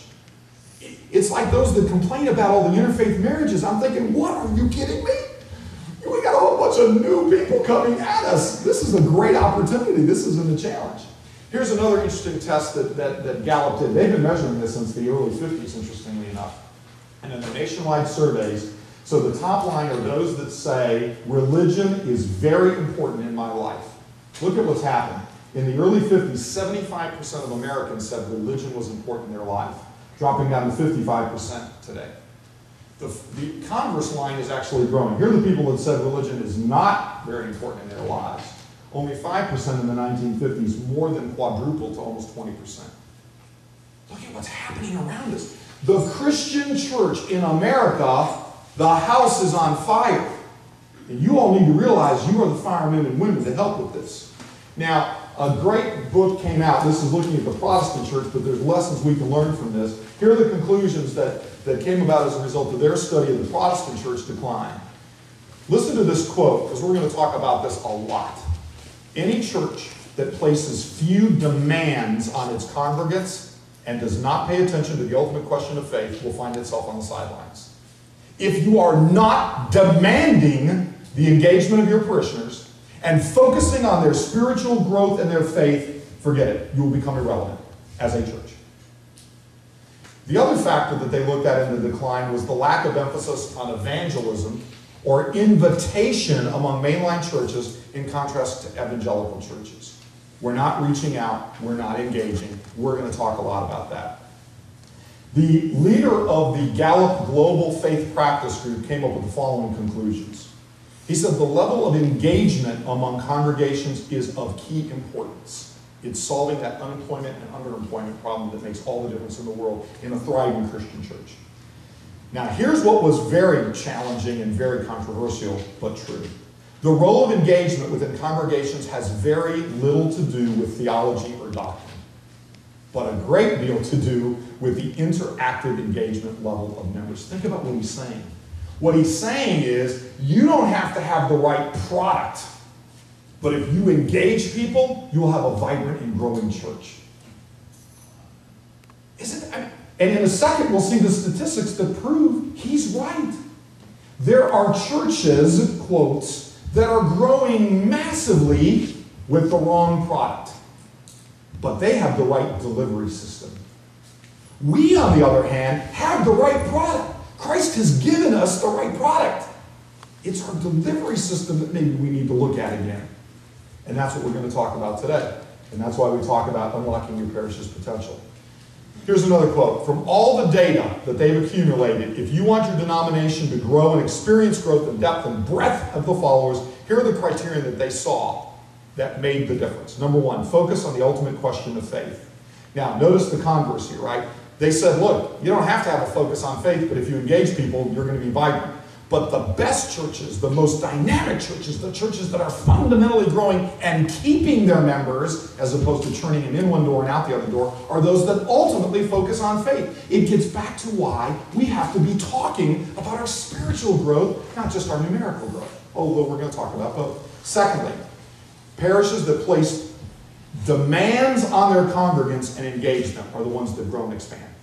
It's like those that complain about all the interfaith marriages. I'm thinking, what, are you kidding me? We got a whole bunch of new people coming at us. This is a great opportunity. This isn't a challenge. Here's another interesting test that Gallup did. They've been measuring this since the early 50s, interestingly enough. And in the nationwide surveys, so the top line are those that say, religion is very important in my life. Look at what's happened. In the early 50s, 75% of Americans said religion was important in their life, dropping down to 55% today. The converse line is actually growing. Here are the people that said religion is not very important in their lives. Only 5% in the 1950s, more than quadrupled to almost 20%. Look at what's happening around us. The Christian church in America, the house is on fire. And you all need to realize you are the firemen and women that help with this. Now, a great book came out. This is looking at the Protestant church, but there's lessons we can learn from this. Here are the conclusions that came about as a result of their study of the Protestant church decline. Listen to this quote, because we're going to talk about this a lot. Any church that places few demands on its congregants and does not pay attention to the ultimate question of faith will find itself on the sidelines. If you are not demanding the engagement of your parishioners and focusing on their spiritual growth and their faith, forget it. You will become irrelevant as a church. The other factor that they looked at in the decline was the lack of emphasis on evangelism or invitation among mainline churches in contrast to evangelical churches. We're not reaching out. We're not engaging. We're going to talk a lot about that. The leader of the Gallup Global Faith Practice Group came up with the following conclusions. He said the level of engagement among congregations is of key importance. It's solving that unemployment and underemployment problem that makes all the difference in the world in a thriving Christian church. Now, here's what was very challenging and very controversial, but true. The role of engagement within congregations has very little to do with theology or doctrine, but a great deal to do with the interactive engagement level of members. Think about what he's saying. What he's saying is, you don't have to have the right product, but if you engage people, you'll have a vibrant and growing church. And in a second, we'll see the statistics that prove he's right. There are churches, quotes, that are growing massively with the wrong product, but they have the right delivery system. We, on the other hand, have the right product. Christ has given us the right product. It's our delivery system that maybe we need to look at again. And that's what we're going to talk about today. And that's why we talk about unlocking your parish's potential. Here's another quote. From all the data that they've accumulated, if you want your denomination to grow and experience growth and depth and breadth of the followers, here are the criteria that they saw that made the difference. Number one, focus on the ultimate question of faith. Now, notice the converse here, right? They said, look, you don't have to have a focus on faith, but if you engage people, you're going to be vibrant. But the best churches, the most dynamic churches, the churches that are fundamentally growing and keeping their members, as opposed to turning them in one door and out the other door, are those that ultimately focus on faith. It gets back to why we have to be talking about our spiritual growth, not just our numerical growth, although we're going to talk about both. Secondly, parishes that place demands on their congregants and engage them are the ones that grow and expand.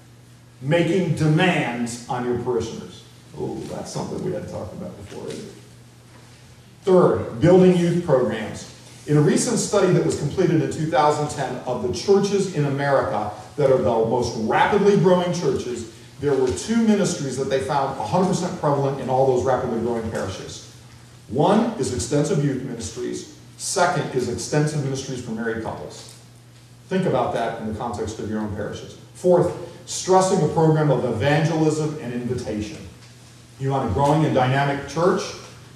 Making demands on your parishioners. Oh, that's something we had talked about before, isn't it? Third, building youth programs. In a recent study that was completed in 2010 of the churches in America that are the most rapidly growing churches, there were 2 ministries that they found 100% prevalent in all those rapidly growing parishes. One is extensive youth ministries. Second is extensive ministries for married couples. Think about that in the context of your own parishes. Fourth, stressing a program of evangelism and invitation. You want a growing and dynamic church,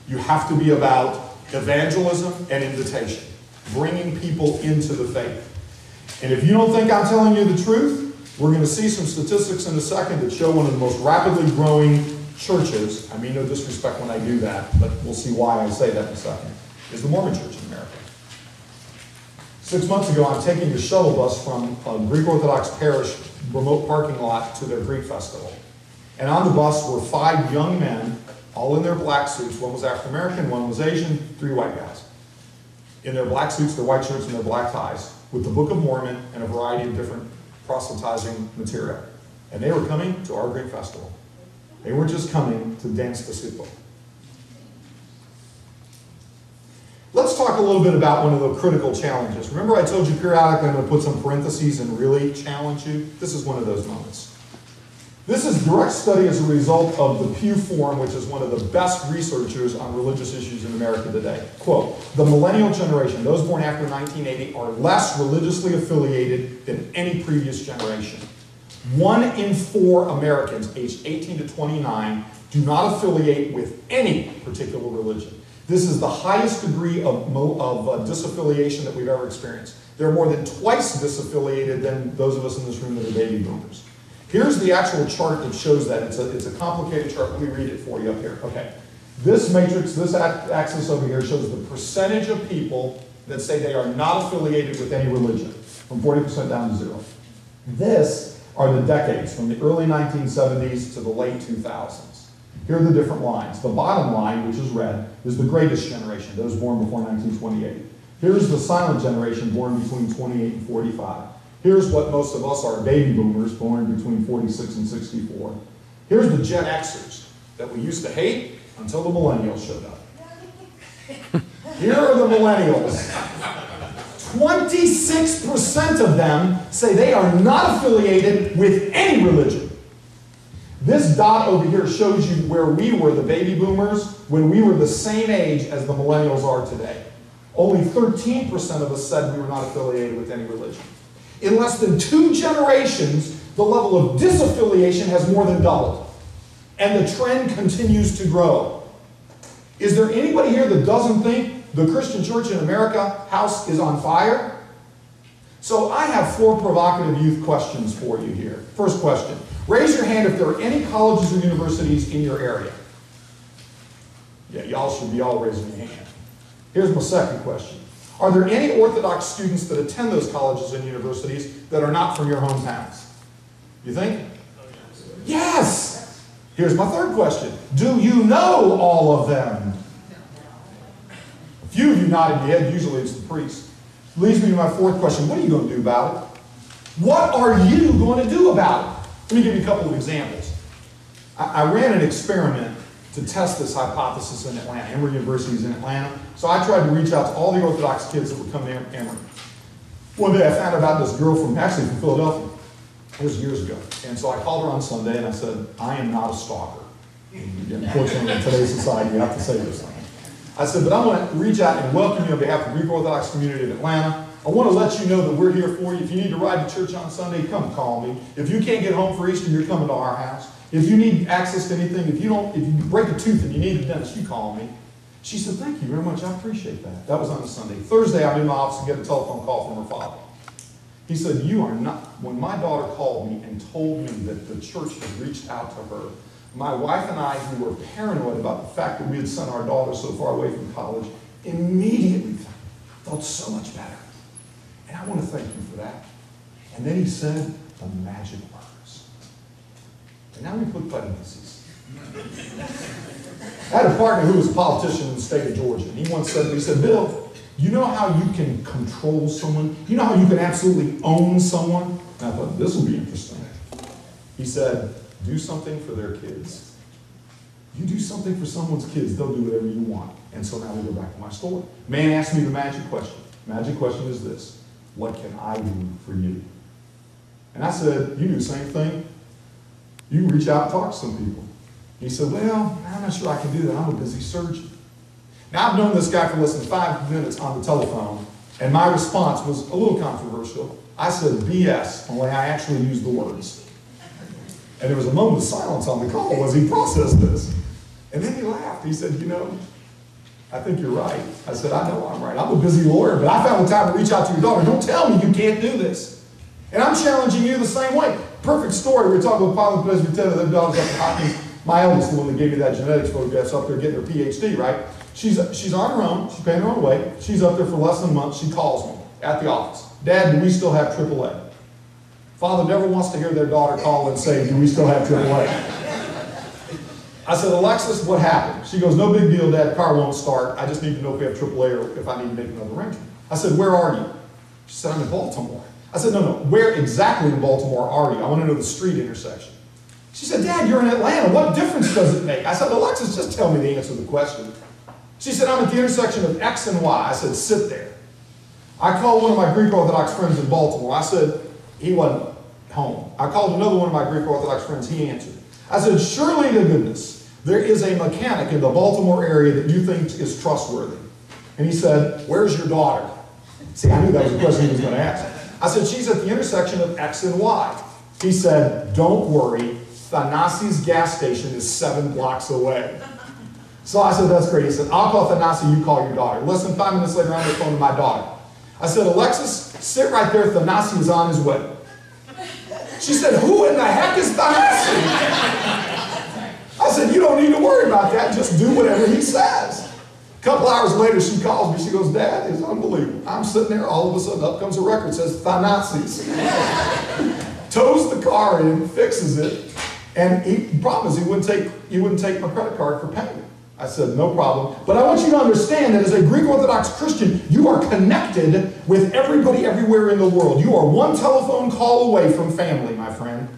you have to be about evangelism and invitation, bringing people into the faith. And if you don't think I'm telling you the truth, we're going to see some statistics in a second that show one of the most rapidly growing churches, I mean no disrespect when I do that, but we'll see why I say that in a second, is the Mormon Church in America. 6 months ago, I'm taking a shuttle bus from a Greek Orthodox parish remote parking lot to their Greek festival. And on the bus were 5 young men, all in their black suits. One was African American, one was Asian, 3 white guys. In their black suits, their white shirts, and their black ties, with the Book of Mormon and a variety of different proselytizing material. And they were coming to our Greek festival. They weren't just coming to dance the supo. Let's talk a little bit about one of the critical challenges. Remember I told you periodically I'm going to put some parentheses and really challenge you? This is one of those moments. This is direct study as a result of the Pew Forum, which is one of the best researchers on religious issues in America today. Quote, the millennial generation, those born after 1980, are less religiously affiliated than any previous generation. 1 in 4 Americans aged 18 to 29 do not affiliate with any particular religion. This is the highest degree of disaffiliation that we've ever experienced. They're more than twice disaffiliated than those of us in this room that are baby boomers. Here's the actual chart that shows that. It's a complicated chart. Let me read it for you up here. Okay. This matrix, this axis over here shows the percentage of people that say they are not affiliated with any religion, from 40% down to 0. This are the decades, from the early 1970s to the late 2000s. Here are the different lines. The bottom line, which is red, is the greatest generation, those born before 1928. Here's the silent generation, born between 28 and 45. Here's what most of us are, baby boomers, born between 46 and 64. Here's the Gen Xers that we used to hate until the millennials showed up. Here are the millennials. 26% of them say they are not affiliated with any religion. This dot over here shows you where we were, the baby boomers, when we were the same age as the millennials are today. Only 13% of us said we were not affiliated with any religion. In less than 2 generations, the level of disaffiliation has more than doubled. And the trend continues to grow. Is there anybody here that doesn't think the Christian church in America house is on fire? So I have 4 provocative youth questions for you here. First question. Raise your hand if there are any colleges or universities in your area. Yeah, y'all should be all raising your hand. Here's my second question. Are there any Orthodox students that attend those colleges and universities that are not from your hometowns? You think? Yes! Here's my third question. Do you know all of them? A few of you nodded your head. Usually it's the priest. Leads me to my 4th question. What are you going to do about it? What are you going to do about it? Let me give you a couple of examples. I ran an experiment to test this hypothesis in Atlanta. Emory University is in Atlanta. So I tried to reach out to all the Orthodox kids that would come to Emory. One day I found out about this girl from Philadelphia. It was years ago. And so I called her on Sunday and I said, I am not a stalker. Unfortunately, in today's society, you have to say this. I said, but I want to reach out and welcome you on behalf of the Greek Orthodox community of Atlanta. I want to let you know that we're here for you. If you need to ride to church on Sunday, come call me. If you can't get home for Easter, you're coming to our house. If you need access to anything, if you break a tooth and you need a dentist, you call me. She said, thank you very much. I appreciate that. That was on a Sunday. Thursday, I'm in my office and get a telephone call from her father. He said, you are not, when my daughter called me and told me that the church had reached out to her, my wife and I, who were paranoid about the fact that we had sent our daughter so far away from college, immediately felt so much better. And I want to thank you for that. And then he said the magic words. And now we put parentheses. I had a partner who was a politician in the state of Georgia. And he once said to me, he said, Bill, you know how you can control someone? You know how you can absolutely own someone? And I thought, this will be interesting. He said, do something for their kids. You do something for someone's kids, they'll do whatever you want. And so now we go back to my story. Man asked me the magic question. The magic question is this: what can I do for you? And I said, you do the same thing. You reach out and talk to some people. He said, well, I'm not sure I can do that. I'm a busy surgeon. Now, I've known this guy for less than 5 minutes on the telephone, and my response was a little controversial. I said BS, only I actually used the words. And there was a moment of silence on the call as he processed this. And then he laughed. He said, you know, I think you're right. I said, I know I'm right. I'm a busy lawyer, but I found the time to reach out to your daughter. Don't tell me you can't do this. And I'm challenging you the same way. Perfect story. We were talking with Father Presbyterian, their daughter's up at Hopkins. My eldest, the one that gave me that genetics photograph, up there getting her PhD, right? She's on her own. She's paying her own way. She's up there for less than a month. She calls me at the office. Dad, do we still have AAA? Father never wants to hear their daughter call and say, do we still have AAA? I said, Alexis, what happened? She goes, no big deal, Dad. Car won't start. I just need to know if we have AAA or if I need to make another arrangement. I said, where are you? She said, I'm in Baltimore. I said, no, where exactly in Baltimore are you? I want to know the street intersection. She said, Dad, you're in Atlanta. What difference does it make? I said, Alexis, just tell me the answer to the question. She said, I'm at the intersection of X and Y. I said, sit there. I called one of my Greek Orthodox friends in Baltimore. I said, he wasn't home. I called another one of my Greek Orthodox friends. He answered. I said, surely to goodness, there is a mechanic in the Baltimore area that you think is trustworthy. And he said, where's your daughter? See, I knew that was the question he was going to ask. I said, she's at the intersection of X and Y. He said, don't worry, Thanasi's gas station is 7 blocks away. So I said, that's great. He said, I'll call Thanasi, you call your daughter. Less than 5 minutes later, I'm on the phone to my daughter. I said, Alexis, sit right there, Thanasi is on his way. She said, who in the heck is Thanasi? I said, you don't need to worry about that, just do whatever he says. A couple hours later, she calls me. She goes, Dad, it's unbelievable. I'm sitting there, all of a sudden, up comes a record, says Thanasi's. Tows the car in, fixes it, and he promised he wouldn't take my credit card for payment. I said, no problem. But I want you to understand that as a Greek Orthodox Christian, you are connected with everybody everywhere in the world. You are one telephone call away from family, my friend.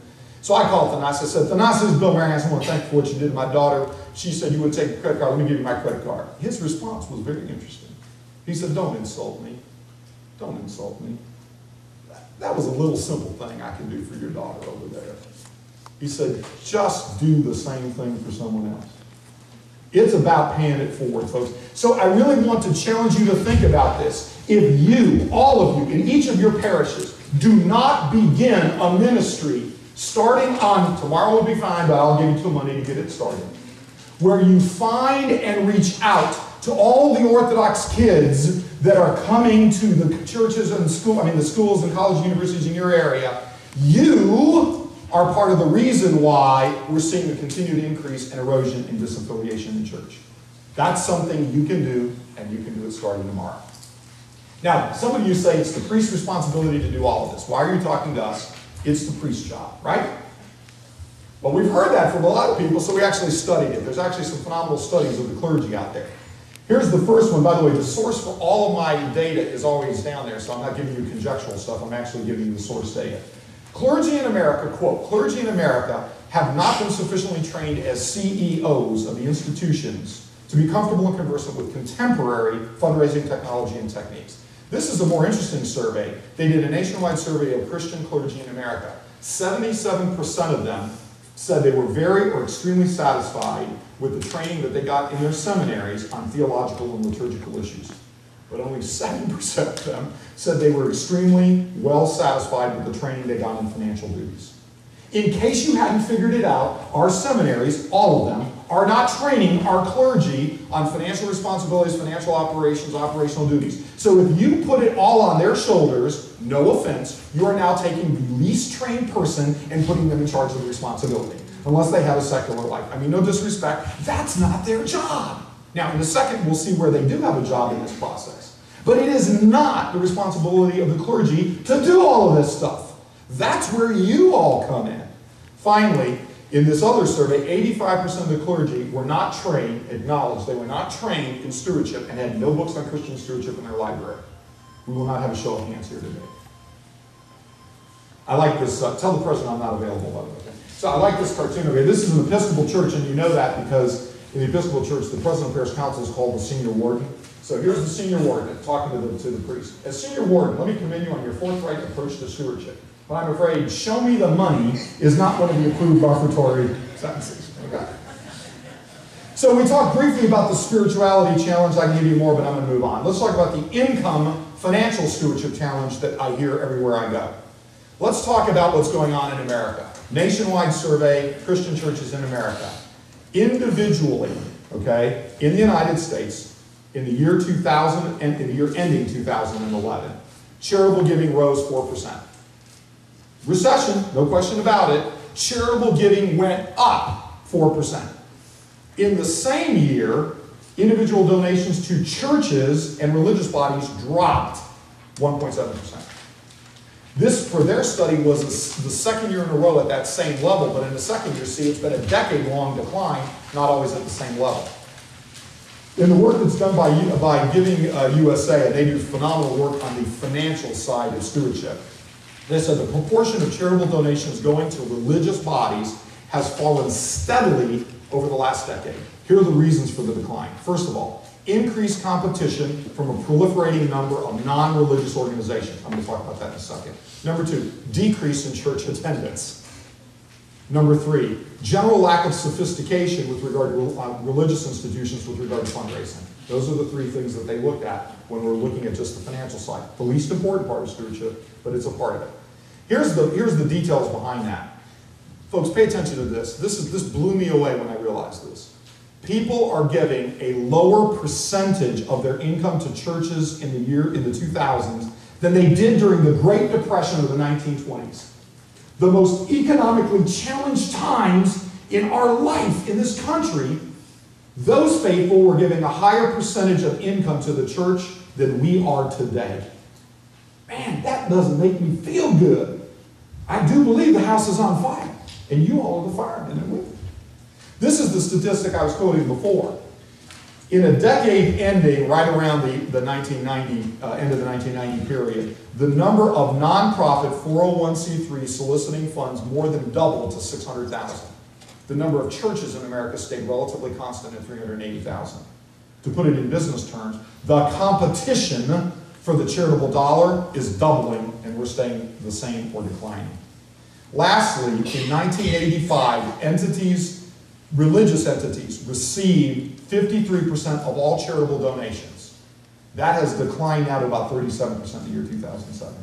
So I called Thanasi. I said, Thanasi, this is Bill Marianes. I want to thank you for what you did to my daughter. She said you would take the credit card. Let me give you my credit card. His response was very interesting. He said, don't insult me. Don't insult me. That was a little simple thing I can do for your daughter over there. He said, just do the same thing for someone else. It's about paying it forward, folks. So I really want to challenge you to think about this. If you, all of you, in each of your parishes, do not begin a ministry starting on, tomorrow will be fine, but I'll give you till Monday to get it started, where you find and reach out to all the Orthodox kids that are coming to the churches and the schools and colleges, universities in your area, you are part of the reason why we're seeing a continued increase in erosion and disaffiliation in the church. That's something you can do, and you can do it starting tomorrow. Now, some of you say it's the priest's responsibility to do all of this. Why are you talking to us? It's the priest's job, right? Well, we've heard that from a lot of people, so we actually studied it. There's actually some phenomenal studies of the clergy out there. Here's the first one. By the way, the source for all of my data is always down there, so I'm not giving you conjectural stuff. I'm actually giving you the source data. Clergy in America, quote, clergy in America have not been sufficiently trained as CEOs of the institutions to be comfortable and conversant with contemporary fundraising technology and techniques. This is a more interesting survey. They did a nationwide survey of Christian clergy in America. 77% of them said they were very or extremely satisfied with the training that they got in their seminaries on theological and liturgical issues. but only 7% of them said they were extremely well satisfied with the training they got in financial duties. In case you hadn't figured it out, our seminaries, all of them, are not training our clergy on financial responsibilities, financial operations, operational duties. So if you put it all on their shoulders, no offense, you are now taking the least trained person and putting them in charge of the responsibility, unless they have a secular life. I mean, no disrespect, that's not their job. Now, in a second, we'll see where they do have a job in this process. But it is not the responsibility of the clergy to do all of this stuff. That's where you all come in. Finally, in this other survey, 85% of the clergy were not trained, acknowledged they were not trained in stewardship and had no books on Christian stewardship in their library. We will not have a show of hands here today. I like this, tell the president I'm not available, by the way. Okay? So I like this cartoon over here. This is an Episcopal church, and you know that because in the Episcopal church, the president of parish council is called the senior warden. So here's the senior warden talking to the priest. As senior warden, let me commend you on your forthright approach to stewardship. But I'm afraid, show me the money is not one of the approved offertory sentences. Okay. So we talked briefly about the spirituality challenge. I can give you more, but I'm going to move on. Let's talk about the income financial stewardship challenge that I hear everywhere I go. Let's talk about what's going on in America. Nationwide survey, Christian churches in America. Individually, okay, in the United States, in the year 2000 and in the year ending 2011, charitable giving rose 4%. Recession, no question about it, charitable giving went up 4%. In the same year, individual donations to churches and religious bodies dropped 1.7%. This, for their study, was the second year in a row at that same level, but in the second year, see, it's been a decade-long decline, not always at the same level. In the work that's done by Giving USA, and they do phenomenal work on the financial side of stewardship, they said the proportion of charitable donations going to religious bodies has fallen steadily over the last decade. Here are the reasons for the decline. First of all, increased competition from a proliferating number of non-religious organizations. I'm going to talk about that in a second. Number two, decrease in church attendance. Number three, general lack of sophistication with regard to religious institutions with regard to fundraising. Those are the three things that they looked at when we're looking at just the financial side. The least important part of stewardship, but it's a part of it. Here's the details behind that. Folks, pay attention to this. This blew me away when I realized this. People are giving a lower percentage of their income to churches in the 2000s than they did during the Great Depression of the 1920s. The most economically challenged times in our life in this country, those faithful were giving a higher percentage of income to the church than we are today. Man, that doesn't make me feel good. I do believe the house is on fire, and you all are the firemen and women. This is the statistic I was quoting before. In a decade ending right around the 1990, end of the 1990 period, the number of nonprofit 401c3 soliciting funds more than doubled to 600,000. The number of churches in America stayed relatively constant at 380,000. To put it in business terms, the competition for the charitable dollar is doubling, and we're staying the same or declining. Lastly, in 1985, religious entities received 53% of all charitable donations. That has declined now to about 37% in the year 2007.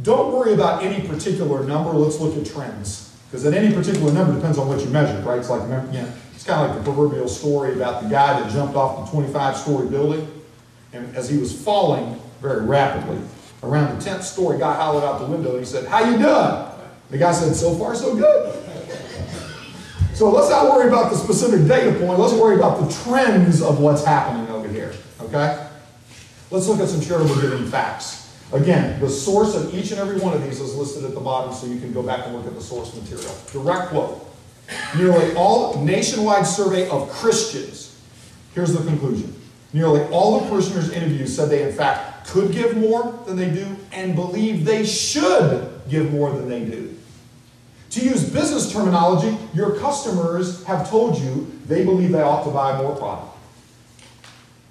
Don't worry about any particular number. Let's look at trends. Because at any particular number depends on what you measure, right? It's like, it's kind of like the proverbial story about the guy that jumped off the 25-story building, and as he was falling very rapidly, around the 10th story, guy hollered out the window and he said, "How you doing?" The guy said, "So far, so good." So let's not worry about the specific data point. Let's worry about the trends of what's happening over here, okay? Let's look at some charitable giving facts. Again, the source of each and every one of these is listed at the bottom, so you can go back and look at the source material. Direct quote. Nearly all nationwide survey of Christians. Here's the conclusion. Nearly all the parishioners interviewed said they in fact could give more than they do and believe they should give more than they do. To use business terminology, your customers have told you they believe they ought to buy more product.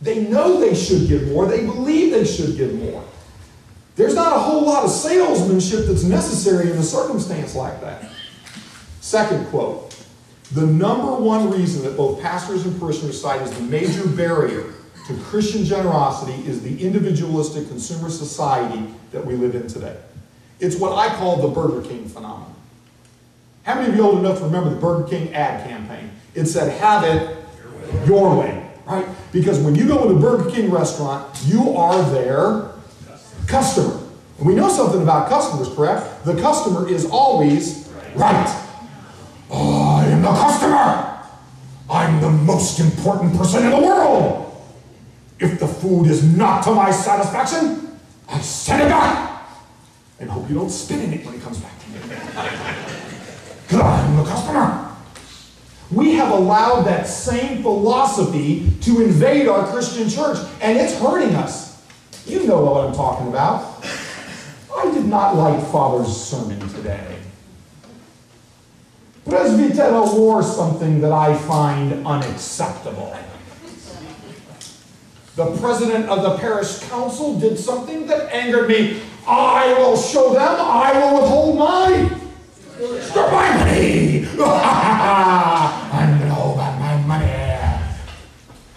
They know they should give more. They believe they should give more. There's not a whole lot of salesmanship that's necessary in a circumstance like that. Second quote, the number one reason that both pastors and parishioners cite as the major barrier to to Christian generosity is the individualistic consumer society that we live in today. It's what I call the Burger King phenomenon. How many of you old enough to remember the Burger King ad campaign? It said, have it your way, right? Because when you go to the Burger King restaurant, you are their customer. And we know something about customers, correct? The customer is always right. I am the customer. I'm the most important person in the world. If the food is not to my satisfaction, I send it back. And hope you don't spit in it when it comes back to me. Because I'm the customer. We have allowed that same philosophy to invade our Christian church, and it's hurting us. You know what I'm talking about. I did not like Father's sermon today. Presbytero wore something that I find unacceptable. The president of the parish council did something that angered me. I will show them. I will withhold my money. I'm going to hold back my money.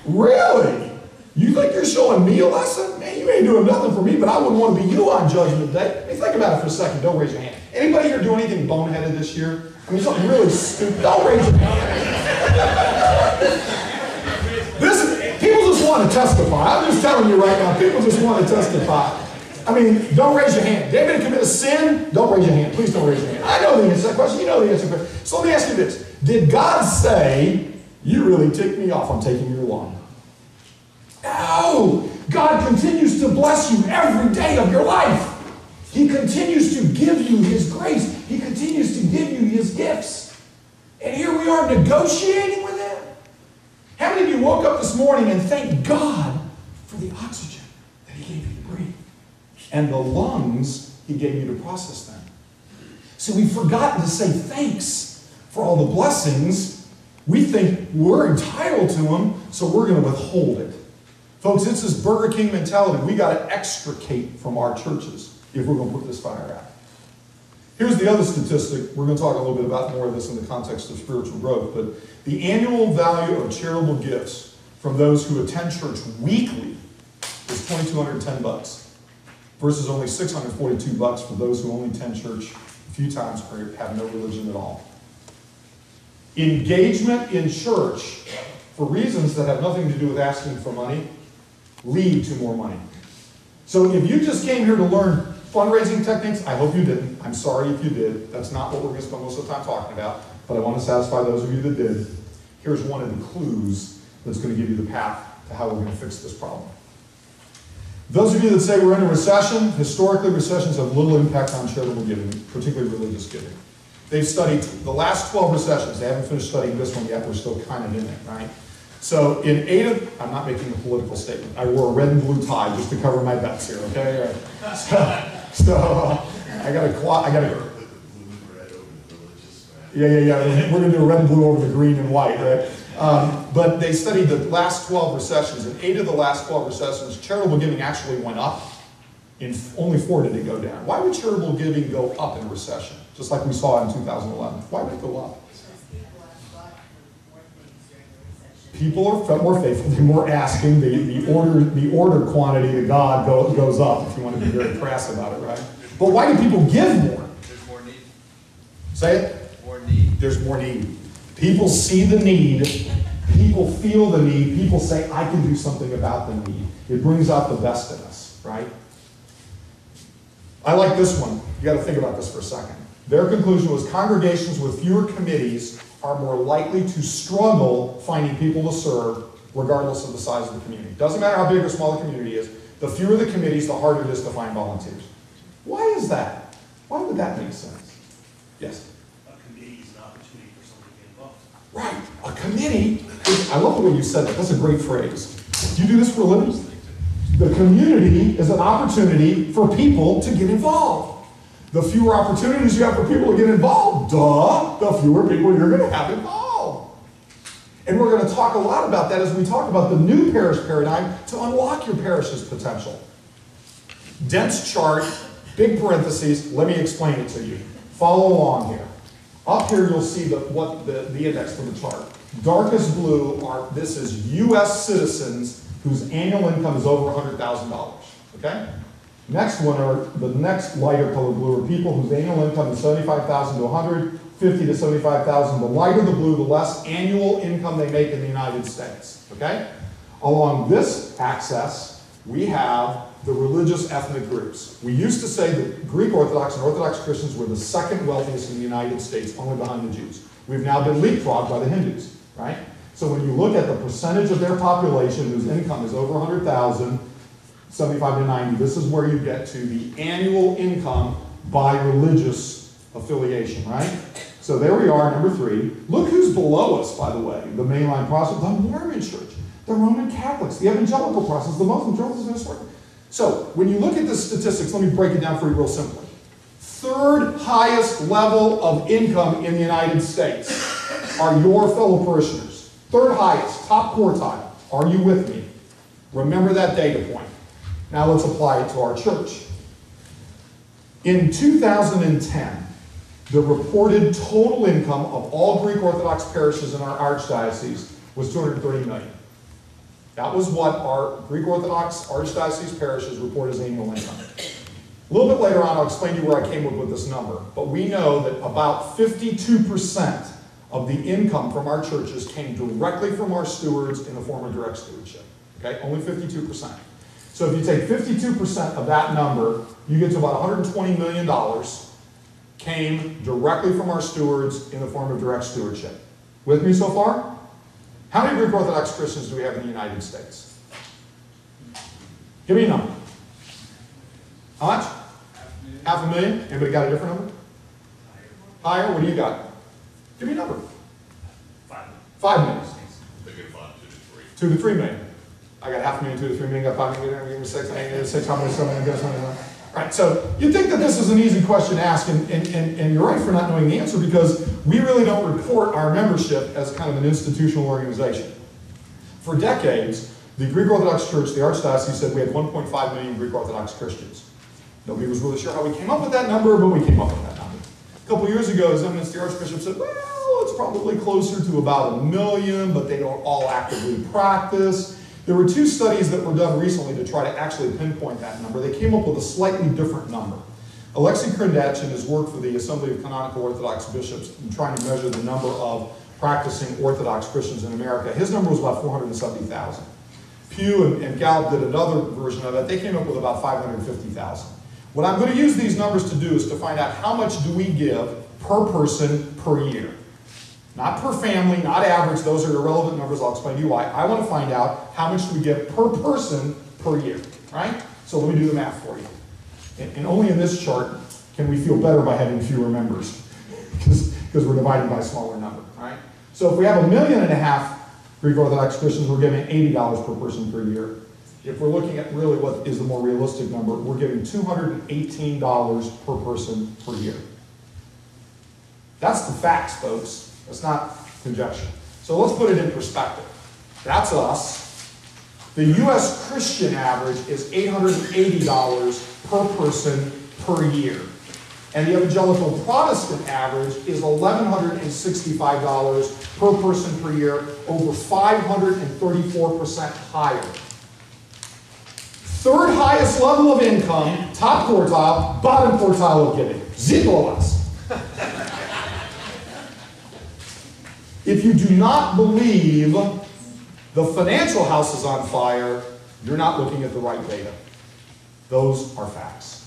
Really? You think you're showing me a lesson? Man, you ain't doing nothing for me, but I wouldn't want to be you on Judgment Day. Hey, think about it for a second. Don't raise your hand. Anybody here do anything boneheaded this year? I mean, something really stupid. Don't raise your hand. People just want to testify. I'm just telling you right now, people just want to testify. I mean, don't raise your hand. David commit a sin? Don't raise your hand. Please don't raise your hand. I know the answer to that question. You know the answer to that question. So let me ask you this. Did God say, you really ticked me off, I'm taking your lawn? No. God continues to bless you every day of your life. He continues to give you His grace. He continues to give you His gifts. And here we are negotiating with Him. How many of you woke up this morning and thanked God for the oxygen that He gave you to breathe? And the lungs He gave you to process them. So we've forgotten to say thanks for all the blessings. We think we're entitled to them, so we're going to withhold it. Folks, it's this Burger King mentality. We got to extricate from our churches if we're going to put this fire out. Here's the other statistic. We're going to talk a little bit about more of this in the context of spiritual growth, but the annual value of charitable gifts from those who attend church weekly is $2,210 versus only $642 for those who only attend church a few times per year, have no religion at all. Engagement in church for reasons that have nothing to do with asking for money lead to more money. So if you just came here to learn fundraising techniques, I hope you didn't. I'm sorry if you did. That's not what we're going to spend most of the time talking about, but I want to satisfy those of you that did. Here's one of the clues that's going to give you the path to how we're going to fix this problem. Those of you that say we're in a recession, historically recessions have little impact on charitable giving, particularly religious giving. They've studied the last 12 recessions. They haven't finished studying this one yet. We're still kind of in it, right? So in 8 of, I'm not making a political statement. I wore a red and blue tie just to cover my bets here, okay? So I got a yeah. We're going to do a red and blue over the green and white, right? But they studied the last 12 recessions. In 8 of the last 12 recessions, charitable giving actually went up. In only 4 did it go down. Why would charitable giving go up in a recession? Just like we saw in 2011. Why would it go up? People are more faithful. They're more asking. The order quantity to God goes up, if you want to be very crass about it, right? But why do people give more? There's more need. Say it. More need. There's more need. People see the need. People feel the need. People say, I can do something about the need. It brings out the best in us, right? I like this one. You got to think about this for a second. Their conclusion was congregations with fewer committees are more likely to struggle finding people to serve regardless of the size of the community. Doesn't matter how big or small the community is. The fewer the committees, the harder it is to find volunteers. Why is that? Why would that make sense? Yes? A committee is an opportunity for somebody to get involved. Right. A committee. I love the way you said that. That's a great phrase. Do you do this for a living? The community is an opportunity for people to get involved. The fewer opportunities you have for people to get involved, the fewer people you're going to have involved. And we're going to talk a lot about that as we talk about the new parish paradigm to unlock your parish's potential. Dense chart, big parentheses, let me explain it to you. Follow along here. Up here you'll see the index for the chart. Darkest blue this is U.S. citizens whose annual income is over $100,000. Okay? Next one are the next lighter color blue are people whose annual income is $75,000 to $150,000 to $75,000. The lighter the blue, the less annual income they make in the United States. Okay? Along this axis, we have the religious ethnic groups. We used to say that Greek Orthodox and Orthodox Christians were the second wealthiest in the United States, only behind the Jews. We've now been leapfrogged by the Hindus, right? So when you look at the percentage of their population whose income is over 100,000, 75 to 90, this is where you get to the annual income by religious affiliation, right? So there we are, number 3. Look who's below us, by the way, the mainline Protestant, the Mormon Church, the Roman Catholics, the Evangelical Protestants, the Muslim Churches, and so forth. So when you look at the statistics, let me break it down for you real simply. Third highest level of income in the United States are your fellow parishioners. Third highest, top quartile. Are you with me? Remember that data point. Now let's apply it to our church. In 2010, the reported total income of all Greek Orthodox parishes in our archdiocese was $230 million. That was what our Greek Orthodox archdiocese parishes report as annual income. A little bit later on, I'll explain to you where I came up with this number. But we know that about 52% of the income from our churches came directly from our stewards in the form of direct stewardship. Okay, only 52%. So if you take 52% of that number, you get to about $120 million came directly from our stewards in the form of direct stewardship. With me so far? How many Greek Orthodox Christians do we have in the United States? Give me a number. How much? 500,000? Anybody got a different number? Higher? What do you got? Give me a number. 5 million. They get about 2 to 3 million. I got 500,000, 2 to 3 million, got 5 million, give me 6, I get 6, how many, 7, get 7. All right, so you'd think that this is an easy question to ask, and you're right for not knowing the answer, because we really don't report our membership as kind of an institutional organization. For decades, the Greek Orthodox Church, the Archdiocese, said we had 1.5 million Greek Orthodox Christians. Nobody was really sure how we came up with that number, but we came up with that number. A couple years ago, His Eminence the Archbishop said, well, it's probably closer to about 1 million, but they don't all actively practice. There were 2 studies that were done recently to try to actually pinpoint that number. They came up with a slightly different number. Alexei Krendach, in his work for the Assembly of Canonical Orthodox Bishops, in trying to measure the number of practicing Orthodox Christians in America, his number was about 470,000. Pew and Gallup did another version of it. They came up with about 550,000. What I'm going to use these numbers to do is to find out how much do we give per person per year. Not per family, not average, those are irrelevant numbers, I'll explain to you why. I want to find out how much do we give per person per year, right? So let me do the math for you. And only in this chart can we feel better by having fewer members, because we're dividing by a smaller number, right? So if we have 1.5 million Greek Orthodox Christians, we're giving $80 per person per year. If we're looking at really what is the more realistic number, we're giving $218 per person per year. That's the facts, folks. That's not conjecture. So let's put it in perspective. That's us. The U.S. Christian average is $880 per person per year. And the Evangelical Protestant average is $1,165 per person per year, over 534% higher. Third highest level of income, top quartile, bottom quartile of giving. Zero less. If you do not believe the financial house is on fire, you're not looking at the right data. Those are facts.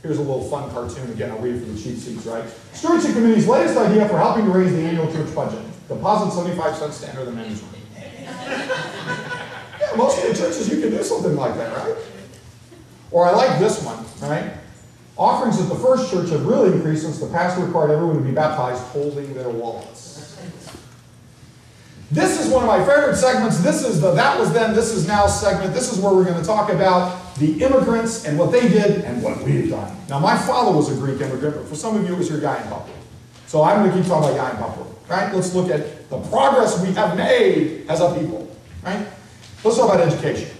Here's a little fun cartoon. Again, I'll read it from the cheat sheets, right? Stewardship Committee's latest idea for helping to raise the annual church budget. Deposit 75 cents to enter the management. Yeah, most of the churches, you can do something like that, right? Or I like this one, right? Offerings at the first church have really increased since the pastor required everyone to be baptized holding their wallets. This is one of my favorite segments. This is the That Was Then, This Is Now segment. This is where we're going to talk about the immigrants and what they did and what we've done. Now, my father was a Greek immigrant, but for some of you, it was your guy in Papua. So I'm going to keep talking about guy in Papua, right? Let's look at the progress we have made as a people, right? Let's talk about education.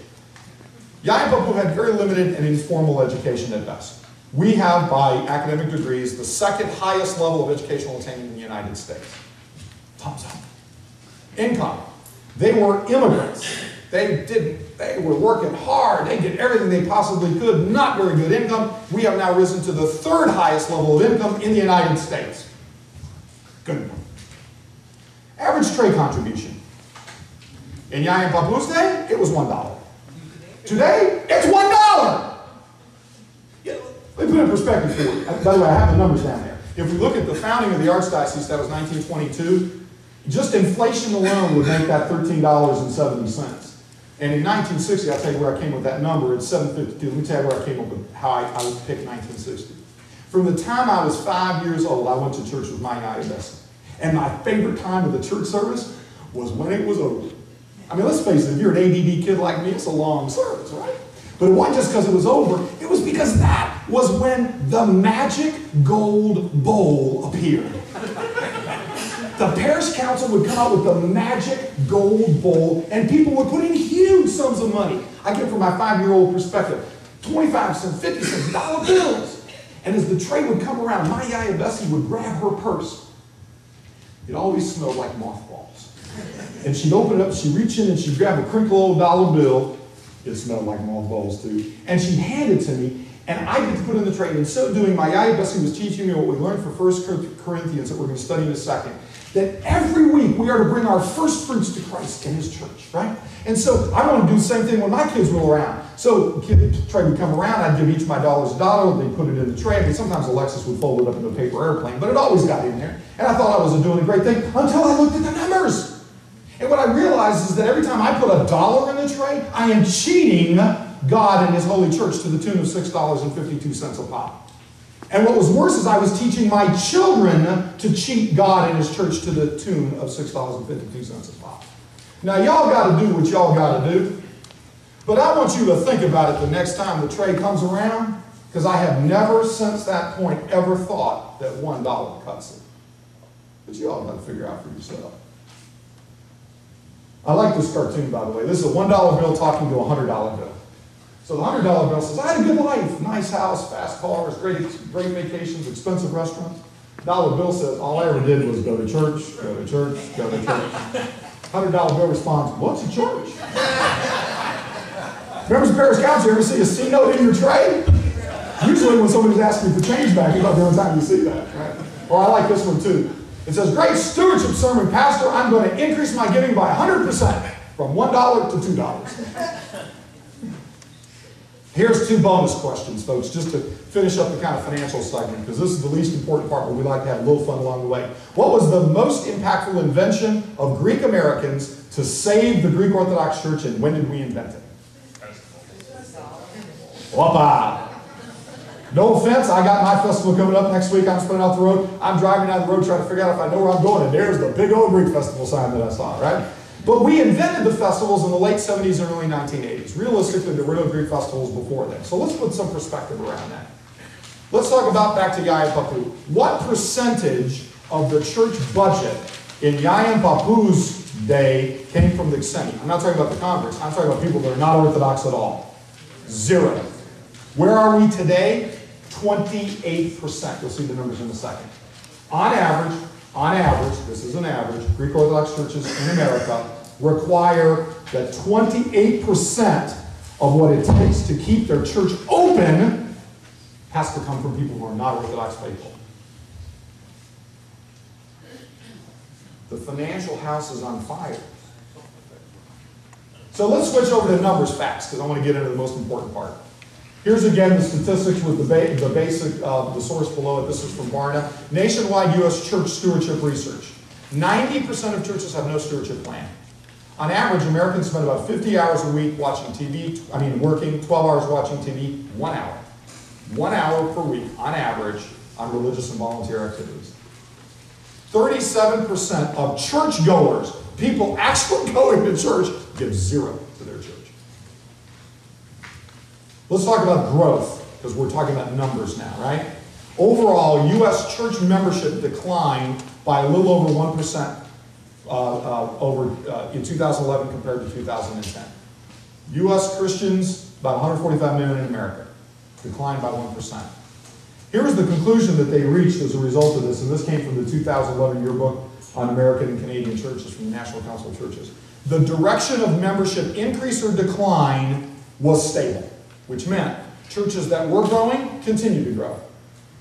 Yai Papua had very limited and informal education at best. We have, by academic degrees, the second highest level of educational attainment in the United States. Thumbs up. Income. They were immigrants. They were working hard. They did everything they possibly could. Not very good income. We have now risen to the third highest level of income in the United States. Good. Average tray contribution. In Yaya and Papu's day, it was $1. Today, it's $1. Let me put it in perspective for you. By the way, I have the numbers down there. If we look at the founding of the Archdiocese, that was 1922, just inflation alone would make that $13.70. And in 1960, I'll tell you where I came with that number, it's $7.52. Let me tell you where I came up with how I picked 1960. From the time I was 5 years old, I went to church with my Yaya Bessie. And my favorite time of the church service was when it was over. I mean, let's face it, if you're an ADD kid like me, it's a long service, right? But it wasn't just because it was over, it was because that was when the magic gold bowl appeared. The parish council would come out with the magic gold bowl, and people would put in huge sums of money. I get it from my 5-year-old perspective, 25 cents, 50 cents, dollar bills. And as the tray would come around, my Yaya Bessie would grab her purse. It always smelled like mothballs. And she'd open it up, she'd reach in and she'd grab a crinkle old dollar bill. It smelled like mothballs too. And she'd hand it to me, and I get to put it in the tray. And in so doing, my Yaya Bessie was teaching me what we learned for 1 Corinthians that we're going to study in a second. That every week we are to bring our first fruits to Christ in His church, right? And so I want to do the same thing when my kids roll around. So the tray would come around, I'd give each my dollars $1, they'd put it in the tray. I mean, sometimes Alexis would fold it up into a paper airplane, but it always got in there. And I thought I was doing a great thing until I looked at the numbers. And what I realized is that every time I put $1 in the tray, I am cheating God and His holy church to the tune of $6.52 a pop. And what was worse is I was teaching my children to cheat God and His church to the tune of $6.52 a pop. Now, y'all got to do what y'all got to do. But I want you to think about it the next time the tray comes around, because I have never since that point ever thought that $1 cuts it. But you all got to figure out for yourself. I like this cartoon, by the way. This is a $1 bill talking to a $100 bill. So the $100 bill says, I had a good life, nice house, fast cars, great vacations, expensive restaurants. Dollar bill says, all I ever did was go to church, go to church, go to church. $100 bill responds, what's a church? Members of Parish Council, you ever see a C note in your tray? Usually when somebody's asking for change back, it's about the only time you see that, right? Or I like this one too. It says, great stewardship sermon, Pastor. I'm going to increase my giving by 100% from $1 to $2. Here's 2 bonus questions, folks, just to finish up the kind of financial segment, because this is the least important part, but we like to have a little fun along the way. What was the most impactful invention of Greek Americans to save the Greek Orthodox Church, and when did we invent it? Whoppa! No offense, I got my festival coming up next week. I'm spreading out the road. I'm driving down the road trying to figure out if I know where I'm going, and there's the big old Greek festival sign that I saw, right? But we invented the festivals in the late 70s and early 1980s. Realistically, there were no Greek festivals before then. So let's put some perspective around that. Let's talk about, back to Yaya and Papu. What percentage of the church budget in Yaya and Papu's day came from the Xeni? I'm not talking about the converts. I'm talking about people that are not Orthodox at all. 0. Where are we today? 28%. You'll see the numbers in a second. On average, this is an average, Greek Orthodox churches in America require that 28% of what it takes to keep their church open has to come from people who are not Orthodox faithful. The financial house is on fire. So let's switch over to numbers facts, because I want to get into the most important part. Here's again the statistics with the source below it. This is from Barna. Nationwide U.S. church stewardship research. 90% of churches have no stewardship plan. On average, Americans spend about 50 hours a week watching TV, working, 12 hours watching TV, 1 hour. 1 hour per week, on average, on religious and volunteer activities. 37% of churchgoers, people actually going to church, give 0 to their church. Let's talk about growth, because we're talking about numbers now, right? Overall, U.S. church membership declined by a little over 1% in 2011 compared to 2010. U.S. Christians, about 145 million in America, declined by 1%. Here is the conclusion that they reached as a result of this, and this came from the 2011 yearbook on American and Canadian churches from the National Council of Churches. the direction of membership increase or decline was stable, which meant churches that were growing continued to grow.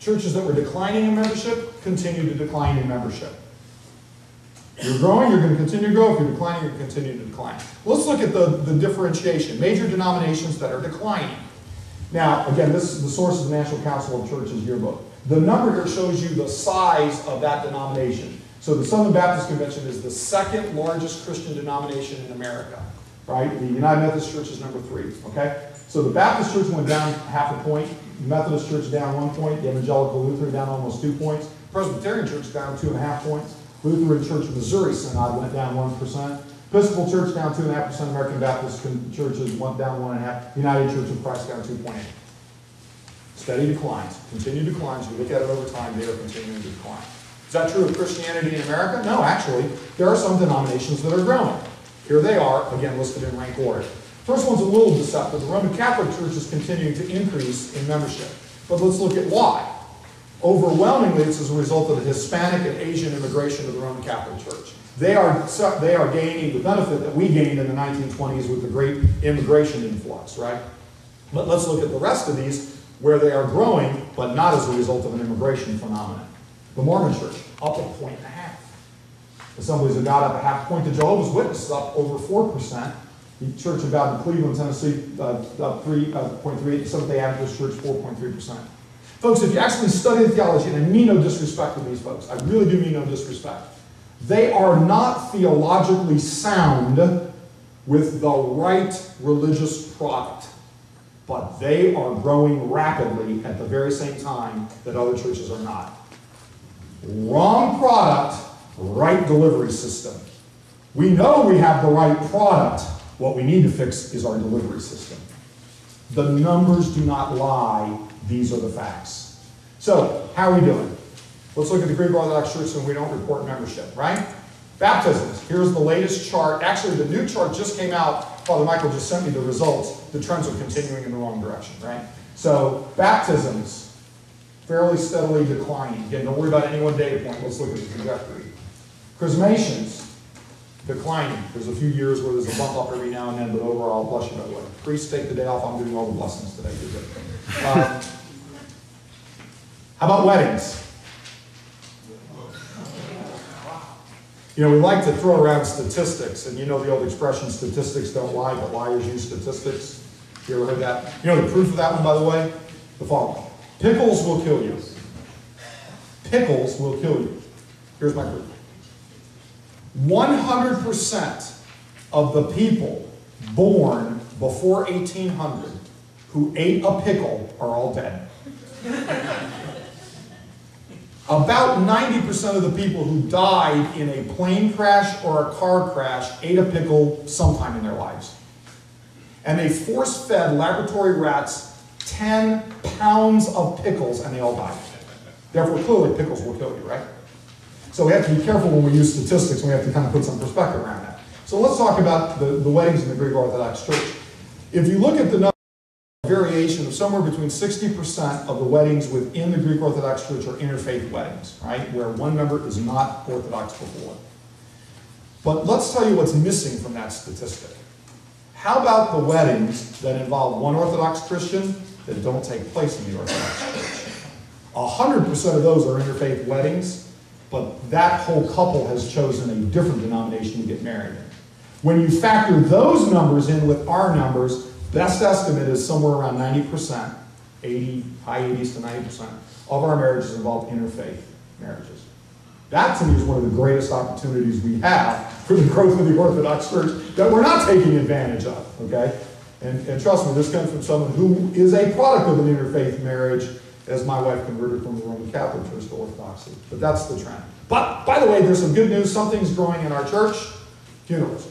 Churches that were declining in membership continued to decline in membership. If you're growing, you're going to continue to grow. If you're declining, you're going to continue to decline. Let's look at the differentiation. Major denominations that are declining. Now, again, this is the source of the National Council of Churches yearbook. The number here shows you the size of that denomination. So the Southern Baptist Convention is the second largest Christian denomination in America, right? The United Methodist Church is number 3, okay? So the Baptist Church went down half a point, the Methodist Church down 1 point, the Evangelical Lutheran down almost 2 points, Presbyterian Church down 2.5 points, Lutheran Church Missouri Synod went down 1%, Episcopal Church down 2.5%, American Baptist churches went down 1.5%, United Church of Christ down 2.8%. Steady declines, continued declines. You look at it over time, they are continuing to decline. Is that true of Christianity in America? No, actually, there are some denominations that are growing. Here they are, again, listed in rank order. First one's a little deceptive. The Roman Catholic Church is continuing to increase in membership. But let's look at why. Overwhelmingly, it's as a result of the Hispanic and Asian immigration to the Roman Catholic Church. They are gaining the benefit that we gained in the 1920s with the great immigration influx, right? But let's look at the rest of these, where they are growing, but not as a result of an immigration phenomenon. The Mormon Church, up 1.5 points. Assemblies of God up 0.5 point. The Jehovah's Witnesses up over 4%. The Church of God in Cleveland, Tennessee, up 3.38. Seventh-day Adventist Church, 4.3%. Folks, if you actually study the theology, and I mean no disrespect to these folks, I really do mean no disrespect, they are not theologically sound with the right religious product, but they are growing rapidly at the very same time that other churches are not. Wrong product, right delivery system. We know we have the right product. What we need to fix is our delivery system. The numbers do not lie. These are the facts. So, how are we doing? Let's look at the Greek Orthodox Church and we don't report membership, right? Baptisms. Here's the latest chart. Actually, the new chart just came out. Father Michael just sent me the results. The trends are continuing in the wrong direction, right? So, baptisms, fairly steadily declining. Again, don't worry about any one data point. Let's look at the trajectory. Chrismations, declining. There's a few years where there's a bump up every now and then, but overall, bless you by the way. Priests, take the day off. I'm doing all the blessings today. You're good. How about weddings? You know, we like to throw around statistics, and you know the old expression, statistics don't lie, but liars use statistics. You ever heard that? You know the proof of that one, by the way? The following. Pickles will kill you. Pickles will kill you. Here's my proof. 100% of the people born before 1800 who ate a pickle are all dead. About 90% of the people who died in a plane crash or a car crash ate a pickle sometime in their lives. And they force-fed laboratory rats 10 pounds of pickles and they all died. Therefore, clearly, pickles will kill you, right? So we have to be careful when we use statistics, and we have to kind of put some perspective around that. So let's talk about the weddings in the Greek Orthodox Church. If you look at the number, variation of somewhere between 60% of the weddings within the Greek Orthodox Church are interfaith weddings, right? Where one member is not Orthodox before. But let's tell you what's missing from that statistic. How about the weddings that involve one Orthodox Christian that don't take place in the Orthodox Church? 100% of those are interfaith weddings, but that whole couple has chosen a different denomination to get married in. When you factor those numbers in with our numbers, best estimate is somewhere around 90%, 80, high 80s to 90% of our marriages involve interfaith marriages. That to me is one of the greatest opportunities we have for the growth of the Orthodox Church that we're not taking advantage of, okay? And trust me, this comes from someone who is a product of an interfaith marriage, as my wife converted from the Roman Catholic Church to Orthodoxy. But that's the trend. But, by the way, there's some good news. Something's growing in our church. Funerals.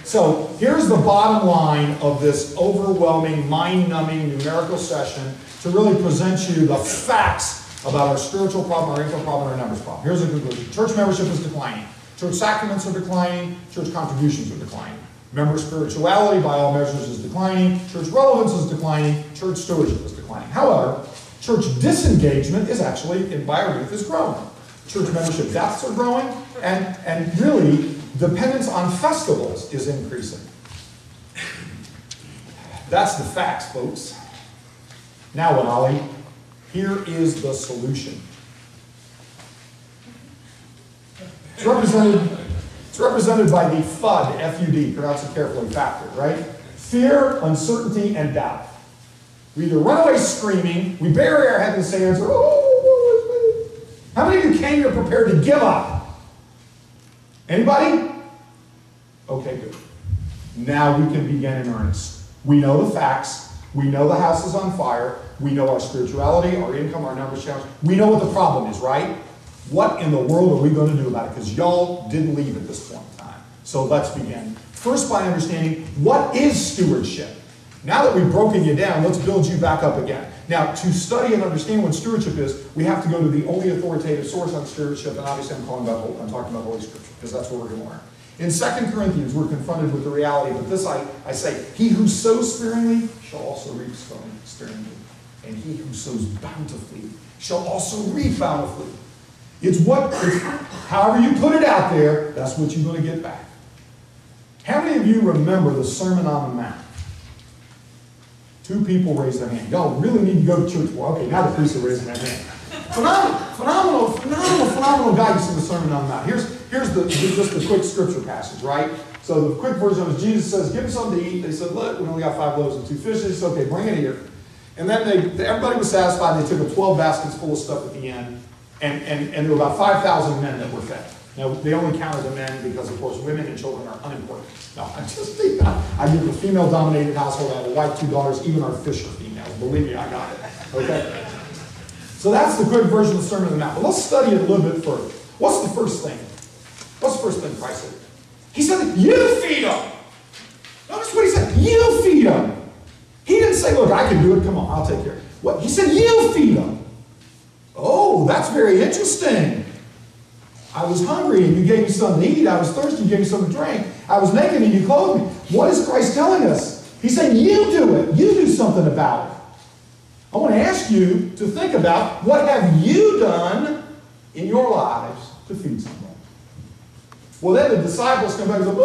So here's the bottom line of this overwhelming, mind-numbing numerical session to really present you the facts about our spiritual problem, our income problem, and our numbers problem. Here's the conclusion. Church membership is declining. Church sacraments are declining. Church contributions are declining. Member spirituality, by all measures, is declining. Church relevance is declining. Church stewardship is declining. However, church disengagement is actually, by our youth, is growing. Church membership deaths are growing, and really, Dependence on festivals is increasing. That's the facts, folks. Now what, Ollie? Here is the solution. It's represented by the FUD, F-U-D, pronounce it carefully, factor, right? Fear, uncertainty, and doubt. We either run away screaming, we bury our head in the sand, or, oh, how many of you came here prepared to give up? Anybody? Okay, good. Now we can begin in earnest. We know the facts. We know the house is on fire. We know our spirituality, our income, our numbers challenge. We know what the problem is, right? What in the world are we going to do about it? Because y'all didn't leave at this point in time. So let's begin. First, by understanding what is stewardship. Now that we've broken you down, let's build you back up again. Now, to study and understand what stewardship is, we have to go to the only authoritative source on stewardship, and obviously I'm talking about Holy Scripture, because that's what we're going to learn. In 2 Corinthians, we're confronted with the reality, but this I say, he who sows sparingly shall also reap sparingly, and he who sows bountifully shall also reap bountifully. It's however you put it out there, that's what you're going to get back. How many of you remember the Sermon on the Mount? 2 people raised their hand. Y'all really need to go to church. Well, okay, now the priests are raising their hand. Phenomenal guidance in the Sermon on the Mount. Here's just the quick scripture passage, right? So the quick version is Jesus says, give them something to eat. They said, look, we only got 5 loaves and 2 fishes. He said, okay, bring it here. And then everybody was satisfied. They took 12 baskets full of stuff at the end. And there were about 5,000 men that were fed. Now, they only counted the men because, of course, women and children are unimportant. No, I live in a female-dominated household. I have a wife, 2 daughters. Even our fish are females. Believe me, I got it. Okay? So that's the quick version of the Sermon on the Mount. But let's study it a little bit further. What's the first thing? What's the first thing Christ said? He said, you feed them. Notice what he said. You feed them. He didn't say, look, I can do it. Come on, I'll take care of it. What? He said, you feed them. Oh, that's very interesting. I was hungry and you gave me something to eat. I was thirsty, you gave me something to drink. I was naked and you clothed me. What is Christ telling us? He's saying, you do it. You do something about it. I want to ask you to think about what have you done in your lives to feed somebody? Well, then the disciples come back and say, we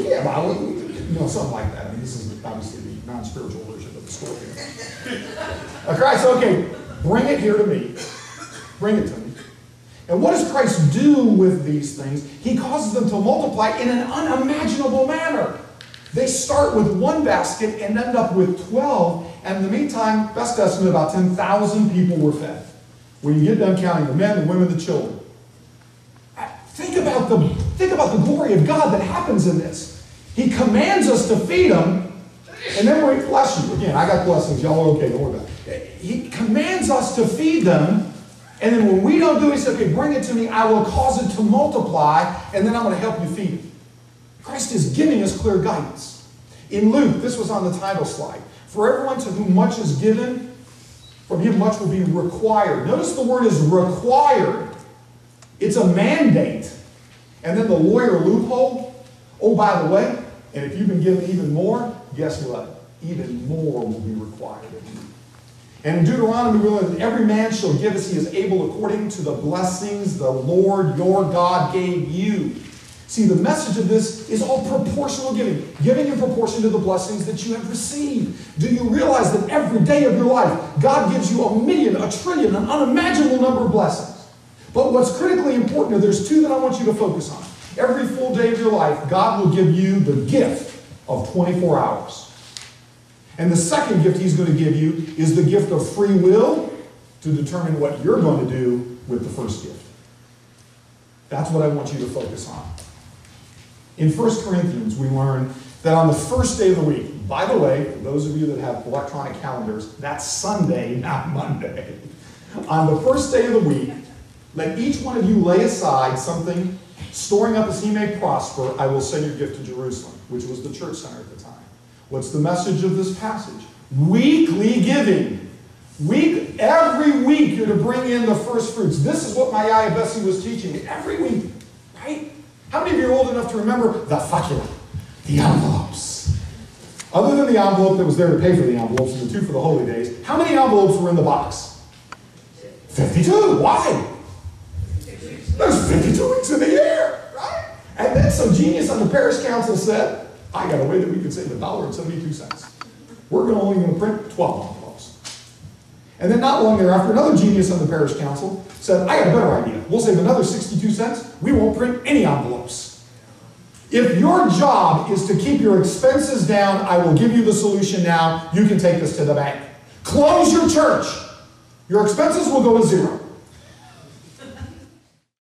can't, something like that. I mean, this is obviously the non-spiritual version of the story. Christ said, okay, bring it here to me. Bring it to me. And what does Christ do with these things? He causes them to multiply in an unimaginable manner. They start with 1 basket and end up with 12. And in the meantime, best estimate, about 10,000 people were fed. When you get done counting the men, the women, the children. Think about the glory of God that happens in this. He commands us to feed them, and then we bless you. Again, I got blessings. Y'all are okay. Don't worry about it. He commands us to feed them, and then when we don't do it, he says, okay, bring it to me. I will cause it to multiply, and then I'm going to help you feed it. Christ is giving us clear guidance. In Luke, this was on the title slide. For everyone to whom much is given, from him much will be required. Notice the word is required. It's a mandate. And then the lawyer loophole. Oh, by the way, and if you've been given even more, guess what? Even more will be required of you. And in Deuteronomy, we learn that every man shall give as he is able according to the blessings the Lord your God gave you. See, the message of this is all proportional giving. Giving in proportion to the blessings that you have received. Do you realize that every day of your life, God gives you 1 million, 1 trillion, an unimaginable number of blessings? But what's critically important, there's 2 that I want you to focus on. Every full day of your life, God will give you the gift of 24 hours. And the second gift he's going to give you is the gift of free will to determine what you're going to do with the first gift. That's what I want you to focus on. In 1 Corinthians, we learn that on the first day of the week, by the way, for those of you that have electronic calendars, that's Sunday, not Monday. On the first day of the week, let each one of you lay aside something, storing up as he may prosper. I will send your gift to Jerusalem, which was the church center at the time. What's the message of this passage? Weekly giving. Every week you're to bring in the first fruits. This is what my Yaya Bessie was teaching me every week, right? How many of you are old enough to remember the facula, the envelopes? Other than the envelope that was there to pay for the envelopes and the 2 for the holy days, how many envelopes were in the box? 52. Why? There's there's 52 weeks in the year, right? And then some genius on the parish council said, I got a way that we could save $1.72. We're only going to print 12 envelopes. And then not long thereafter, another genius on the parish council said, I got a better idea. We'll save another 62 cents. We won't print any envelopes. If your job is to keep your expenses down, I will give you the solution now. You can take this to the bank. Close your church. Your expenses will go to zero.